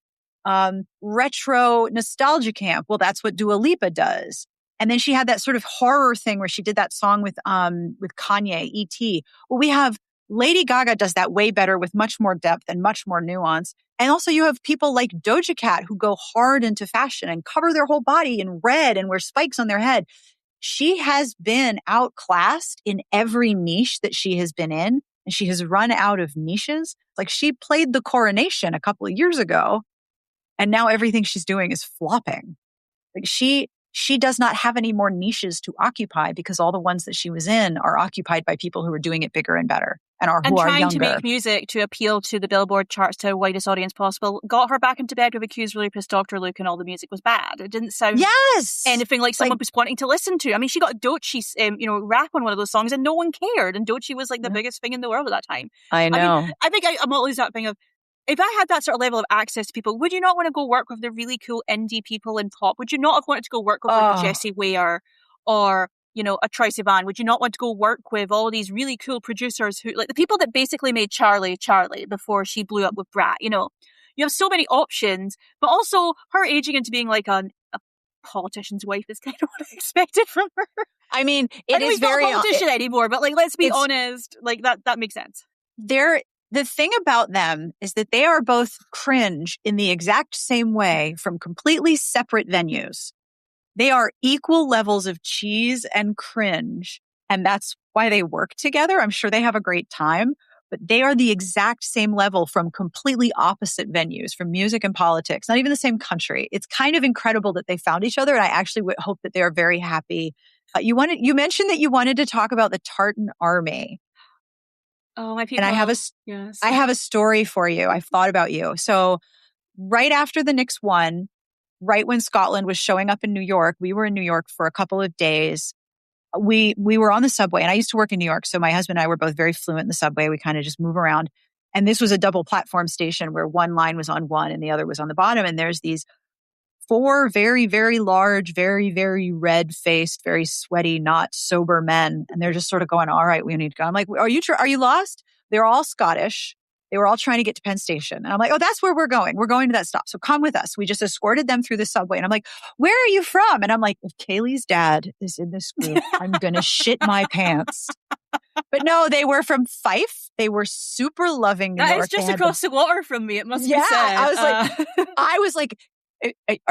Retro nostalgia camp. Well, that's what Dua Lipa does. And then she had that sort of horror thing where she did that song with Kanye, E.T. Well, we have Lady Gaga does that way better with much more depth and much more nuance. And also you have people like Doja Cat who go hard into fashion and cover their whole body in red and wear spikes on their head. She has been outclassed in every niche that she has been in, and she has run out of niches. Like, she played the Coronation a couple of years ago, and now everything she's doing is flopping. Like, she does not have any more niches to occupy because all the ones that she was in are occupied by people who are doing it bigger and better and who are younger. And trying to make music to appeal to the Billboard charts to the widest audience possible got her back into bed with Accused really pissed doctor look, and all the music was bad. It didn't sound anything like someone was wanting to listen to. I mean, she got Doechie's rap on one of those songs and no one cared. And Doechie was like the biggest thing in the world at that time. I know. I think I'm always that thing of, if I had that sort of level of access to people, would you not want to go work with the really cool indie people in pop? Would you not have wanted to go work with like Jessie Ware or, a Troye Sivan? Would you not want to go work with all these really cool producers who, like the people that basically made Charlie before she blew up with Brat? You have so many options, but also her aging into being like a politician's wife is kind of what I expected from her. I mean, it is very not a politician anymore, but like, let's be honest, like that makes sense. The thing about them is that they are both cringe in the exact same way from completely separate venues. They are equal levels of cheese and cringe, and that's why they work together. I'm sure they have a great time, but they are the exact same level from completely opposite venues, from music and politics, not even the same country. It's kind of incredible that they found each other, and I actually would hope that they are very happy. You mentioned that you wanted to talk about the Tartan Army. Oh, my people. And I have a story for you. I've thought about you. So right after the Knicks won, right when Scotland was showing up in New York, we were in New York for a couple of days. We were on the subway, and I used to work in New York. So my husband and I were both very fluent in the subway. We kind of just move around. And this was a double platform station where one line was on one and the other was on the bottom. And there's these 4 very, very large, very, very red-faced, very sweaty, not sober men. And they're just sort of going, all right, we need to go. I'm like, are you lost? They're all Scottish. They were all trying to get to Penn Station. And I'm like, oh, that's where we're going. We're going to that stop. So come with us. We just escorted them through the subway. And I'm like, where are you from? And I'm like, if Kayleigh's dad is in this group, I'm going to shit my pants. But no, they were from Fife. They were super loving New York. That is just across the water from me. It must be said. I was like,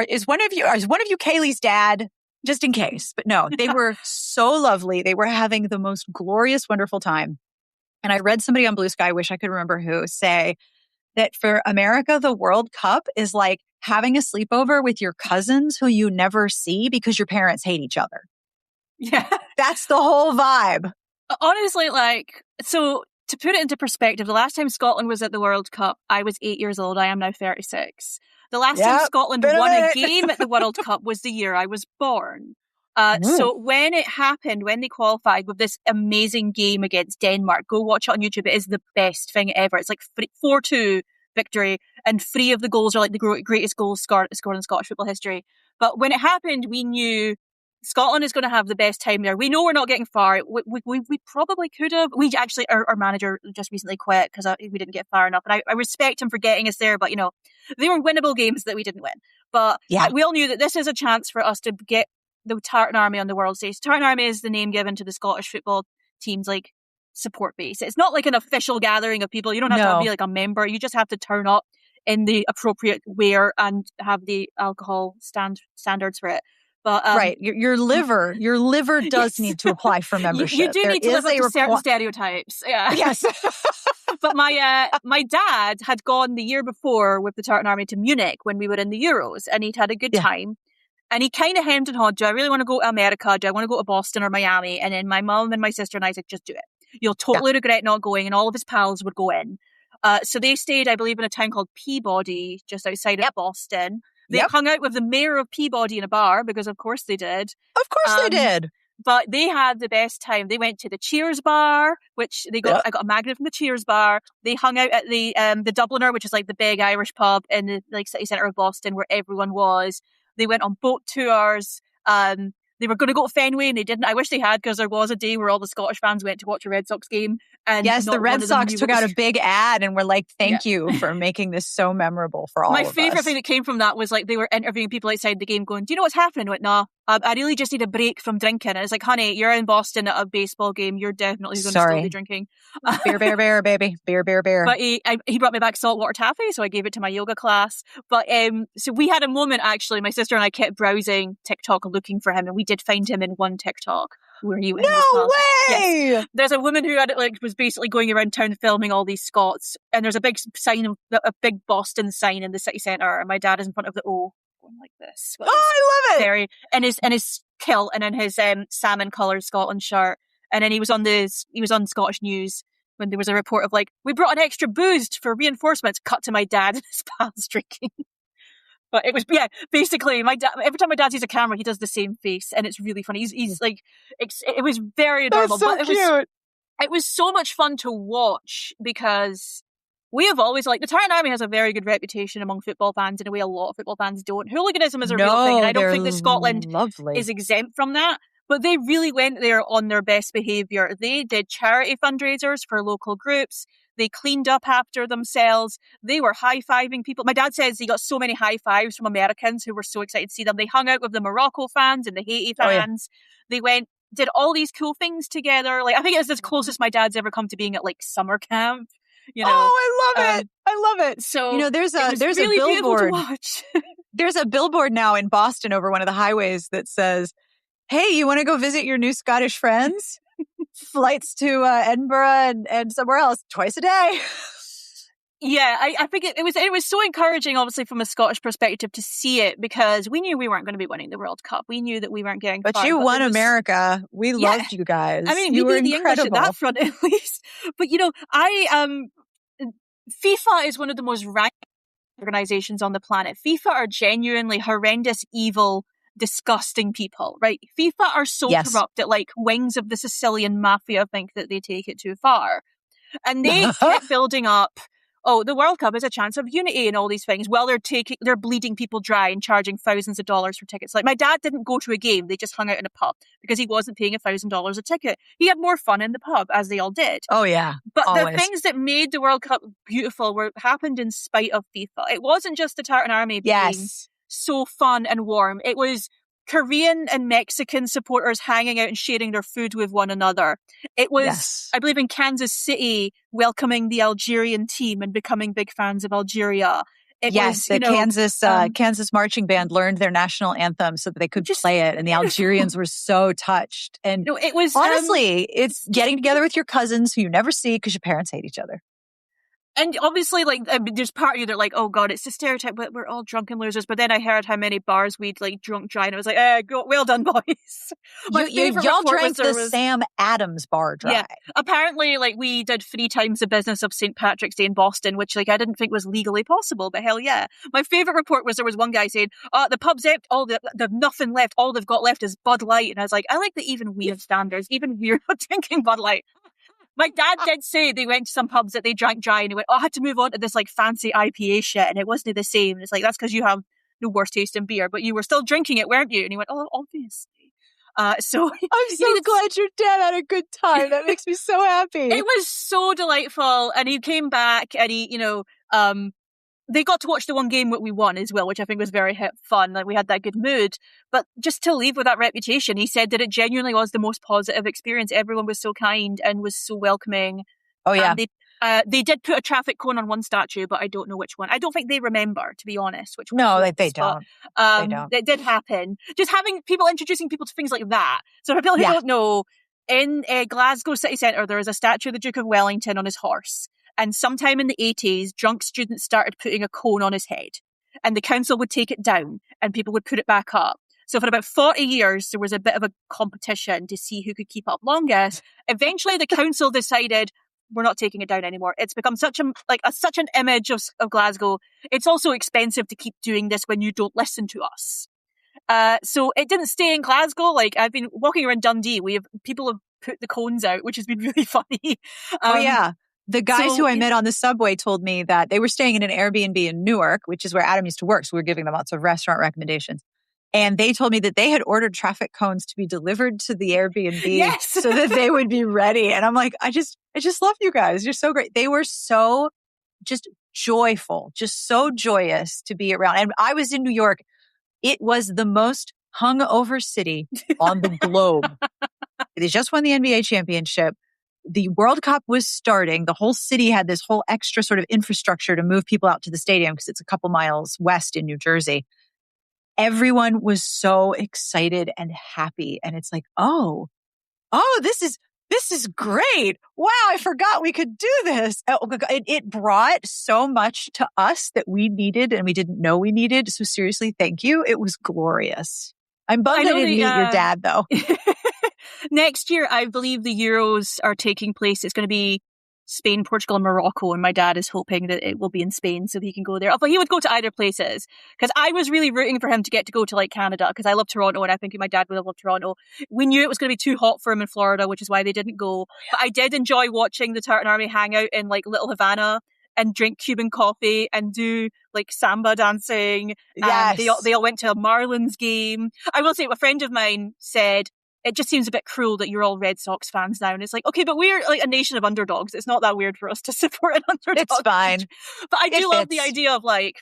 is one of you Kayleigh's dad? Just in case. But no, they were so lovely. They were having the most glorious, wonderful time. And I read somebody on Blue Sky, I wish I could remember who, say that for America, the World Cup is like having a sleepover with your cousins who you never see because your parents hate each other. Yeah. That's the whole vibe. Honestly, so to put it into perspective, the last time Scotland was at the World Cup, I was 8 years old. I am now 36. The last time Scotland won a game at the World Cup was the year I was born. So when it happened, when they qualified with this amazing game against Denmark, go watch it on YouTube. It is the best thing ever. It's like 4-2 victory, and 3 of the goals are like the greatest goals scored in Scottish football history. But when it happened, we knew Scotland is going to have the best time there. We know we're not getting far. We probably could have. We actually, our manager just recently quit because we didn't get far enough. And I respect him for getting us there, but you know, they were winnable games that we didn't win. But we all knew that this is a chance for us to get the Tartan Army on the world stage. Tartan Army is the name given to the Scottish football team's like support base. It's not like an official gathering of people. You don't have to be like a member. You just have to turn up in the appropriate wear and have the alcohol standards for it. But right, your liver does need to apply for membership. You do need to live up to certain stereotypes. Yeah. Yes. But my dad had gone the year before with the Tartan Army to Munich when we were in the Euros, and he'd had a good time. And he kind of hemmed and hawed, do I really want to go to America? Do I want to go to Boston or Miami? And then my mum and my sister and I said, just do it. You'll totally regret not going. And all of his pals would go in. So they stayed, I believe, in a town called Peabody, just outside of Boston. They hung out with the mayor of Peabody in a bar, because of course they did. Of course they did. But they had the best time. They went to the Cheers bar, which I got a magnet from the Cheers bar. They hung out at the Dubliner, which is like the big Irish pub in the like city centre of Boston where everyone was. They went on boat tours. They were going to go to Fenway and they didn't. I wish they had, because there was a day where all the Scottish fans went to watch a Red Sox game. And yes, the Red Sox took out a big ad and were like, thank you for making this so memorable for all of us. My favourite thing that came from that was like they were interviewing people outside the game going, do you know what's happening? I went, no, I really just need a break from drinking. And it's like, honey, you're in Boston at a baseball game. You're definitely going to still be drinking. Beer, baby. Beer. But he brought me back saltwater taffy, so I gave it to my yoga class. But so we had a moment, actually. My sister and I kept browsing TikTok looking for him, and we did find him in one TikTok where he was. No way! Yes. There's a woman who had was basically going around town filming all these Scots, and there's a big sign, a big Boston sign in the city centre, and my dad is in front of the O, going like this. Oh, I love it! In his kilt and in his salmon coloured Scotland shirt, and then he was on Scottish News when there was a report of like, we brought an extra booze for reinforcements. Cut to my dad and his pals drinking. But it was, basically my dad, every time my dad sees a camera, he does the same face, and it's really funny. He's like, it was very adorable. That's so cute. It was so much fun to watch, because we have always, like, the Tartan Army has a very good reputation among football fans in a way a lot of football fans don't. Hooliganism is a real thing, and I don't think that Scotland is exempt from that. But they really went there on their best behaviour. They did charity fundraisers for local groups. They cleaned up after themselves. They were high-fiving people. My dad says he got so many high fives from Americans who were so excited to see them. They hung out with the Morocco fans and the Haiti fans. They did all these cool things together. Like, I think it's the closest my dad's ever come to being at like summer camp. You know? Oh, I love it. I love it. So, you know, there's really a billboard. To watch. There's a billboard now in Boston over one of the highways that says, hey, you want to go visit your new Scottish friends? Flights to Edinburgh and somewhere else twice a day. Yeah, I think it was so encouraging, obviously, from a Scottish perspective to see it, because we knew we weren't going to be winning the World Cup. We knew that we weren't getting far. But you won America. We loved you guys. I mean, you we were beat the English at that front, at least. But, you know, FIFA is one of the most ranked organizations on the planet. FIFA are genuinely horrendous, evil, disgusting people, right? FIFA are so corrupt that, like, wings of the Sicilian mafia think that they take it too far. And they kept building up, the World Cup is a chance of unity and all these things, while they're bleeding people dry and charging thousands of dollars for tickets. Like, my dad didn't go to a game, they just hung out in a pub because he wasn't paying $1,000 a ticket. He had more fun in the pub, as they all did. Oh yeah. But always. The things that made the World Cup beautiful happened in spite of FIFA. It wasn't just the Tartan Army being so fun and warm. It was Korean and Mexican supporters hanging out and sharing their food with one another. It was, I believe, in Kansas City, welcoming the Algerian team and becoming big fans of Algeria. Kansas marching band learned their national anthem so that they could play it, and the Algerians were so touched. And it was honestly, it's getting together with your cousins who you never see because your parents hate each other. And obviously, like, I mean, there's part of you that like, oh god, it's a stereotype, but we're all drunken losers. But then I heard how many bars we'd like drunk dry, and I was like, well done, boys. My favorite y'all report drank was the Sam Adams bar dry. Yeah, apparently, like, we did 3 times the business of St. Patrick's Day in Boston, which, like, I didn't think was legally possible, but hell yeah. My favorite report was there was one guy saying, the pub's empty, they've nothing left, all they've got left is Bud Light. And I was like, I like that even we have standards, even we're not drinking Bud Light. My dad did say they went to some pubs that they drank dry, and he went, I had to move on to this, like, fancy IPA shit, and it wasn't the same. And it's like, that's because you have the worst taste in beer, but you were still drinking it, weren't you? And he went, oh, obviously. So I'm so glad your dad had a good time. That makes me so happy. It was so delightful. And he came back and he, they got to watch the one game that we won as well, which I think was very fun. Like, we had that good mood. But just to leave with that reputation, he said that it genuinely was the most positive experience. Everyone was so kind and was so welcoming. Oh, yeah. They did put a traffic cone on one statue, but I don't know which one. I don't think they remember, to be honest. Which one? No, they don't. They don't. It did happen. Just having people introducing people to things like that. So for people who don't know, in Glasgow city centre, there is a statue of the Duke of Wellington on his horse. And sometime in the 80s, drunk students started putting a cone on his head. And the council would take it down and people would put it back up. So for about 40 years, there was a bit of a competition to see who could keep it up longest. Eventually, the council decided, we're not taking it down anymore. It's become such an image of Glasgow. It's also expensive to keep doing this when you don't listen to us. So it didn't stay in Glasgow. Like, I've been walking around Dundee. People have put the cones out, which has been really funny. Oh yeah. The guys who I met on the subway told me that they were staying in an Airbnb in Newark, which is where Adam used to work. So we were giving them lots of restaurant recommendations. And they told me that they had ordered traffic cones to be delivered to the Airbnb so that they would be ready. And I'm like, I just love you guys. You're so great. They were so just joyful, just so joyous to be around. And I was in New York. It was the most hungover city on the globe. They just won the NBA championship. The World Cup was starting. The whole city had this whole extra sort of infrastructure to move people out to the stadium because it's a couple miles west in New Jersey. Everyone was so excited and happy. And it's like, oh, this is great. Wow, I forgot we could do this. It brought so much to us that we needed and we didn't know we needed. So seriously, thank you. It was glorious. I'm bummed I didn't meet your dad, though. Next year, I believe the Euros are taking place. It's going to be Spain, Portugal, and Morocco. And my dad is hoping that it will be in Spain so he can go there. But he would go to either places because I was really rooting for him to get to go to like Canada because I love Toronto and I think my dad would have loved Toronto. We knew it was going to be too hot for him in Florida, which is why they didn't go. But I did enjoy watching the Tartan Army hang out in like Little Havana and drink Cuban coffee and do like samba dancing. Yes. And they all went to a Marlins game. I will say, a friend of mine said, it just seems a bit cruel that you're all Red Sox fans now. And it's like, okay, but we're like a nation of underdogs. It's not that weird for us to support an underdog. It's fine. But I do love the idea of like,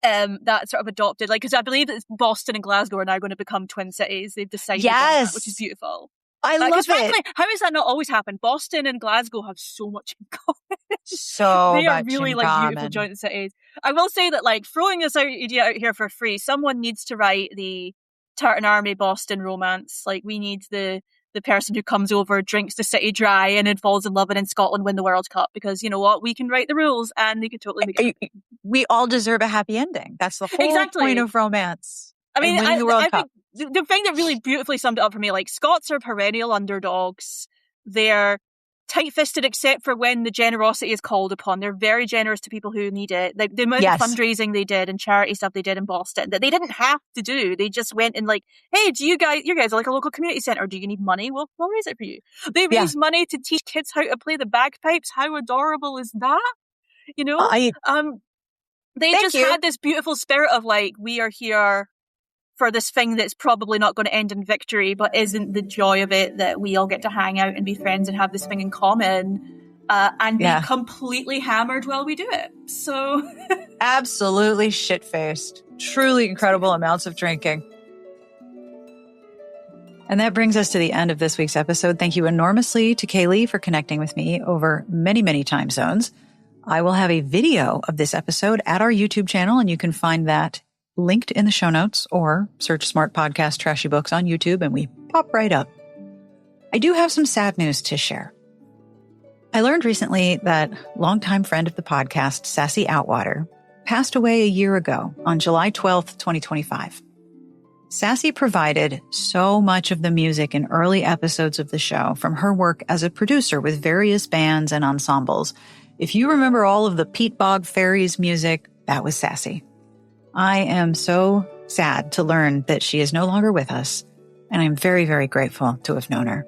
that sort of adopted, like, because I believe that Boston and Glasgow are now going to become twin cities. They've decided on that, which is beautiful. I love it. Frankly, how has that not always happened? Boston and Glasgow have so much in common. They are really like beautiful joint cities. I will say that, like, throwing this idea out here for free, someone needs to write the Tartan Army Boston romance. Like, we need the person who comes over, drinks the city dry, and then falls in love and in Scotland win the World Cup. Because you know what? We can write the rules and they can totally make it. We all deserve a happy ending. That's the whole point of romance. I mean, winning the World Cup. Think the thing that really beautifully summed it up for me, like, Scots are perennial underdogs. They're tight-fisted except for when the generosity is called upon. They're very generous to people who need it. Like, the amount of fundraising they did and charity stuff they did in Boston that they didn't have to do. They just went and like, hey, you guys are like a local community centre. Do you need money? We'll raise it for you. They raised money to teach kids how to play the bagpipes. How adorable is that? You know? They just had this beautiful spirit of like, we are here for this thing that's probably not going to end in victory, but isn't the joy of it that we all get to hang out and be friends and have this thing in common and be completely hammered while we do it. So absolutely shit-faced. Truly incredible amounts of drinking. And that brings us to the end of this week's episode. Thank you enormously to Kayleigh for connecting with me over many, many time zones. I will have a video of this episode at our YouTube channel, and you can find that linked in the show notes or search Smart Podcast Trashy Books on YouTube and we pop right up. I do have some sad news to share. I learned recently that longtime friend of the podcast, Sassy Outwater, passed away a year ago on July 12th, 2025. Sassy provided so much of the music in early episodes of the show from her work as a producer with various bands and ensembles. If you remember all of the Pete Bog Fairies music, that was Sassy. I am so sad to learn that she is no longer with us, and I'm very, very grateful to have known her.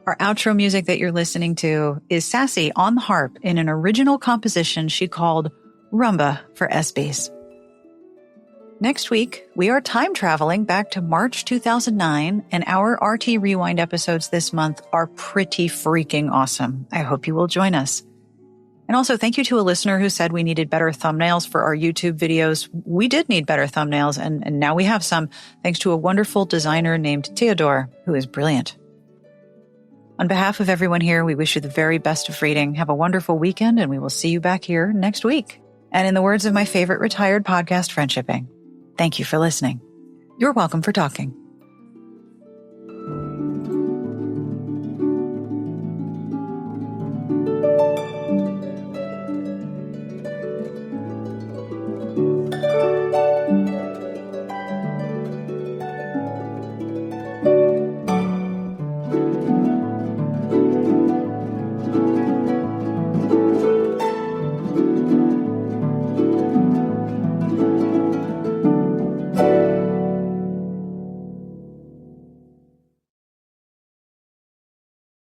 Our outro music that you're listening to is Sassy on the harp in an original composition she called Rumba for SBs. Next week, we are time traveling back to March 2009, and our RT Rewind episodes this month are pretty freaking awesome. I hope you will join us. And also, thank you to a listener who said we needed better thumbnails for our YouTube videos. We did need better thumbnails, and now we have some, thanks to a wonderful designer named Theodore, who is brilliant. On behalf of everyone here, we wish you the very best of reading. Have a wonderful weekend, and we will see you back here next week. And in the words of my favorite retired podcast, Friendshipping, thank you for listening. You're welcome for talking.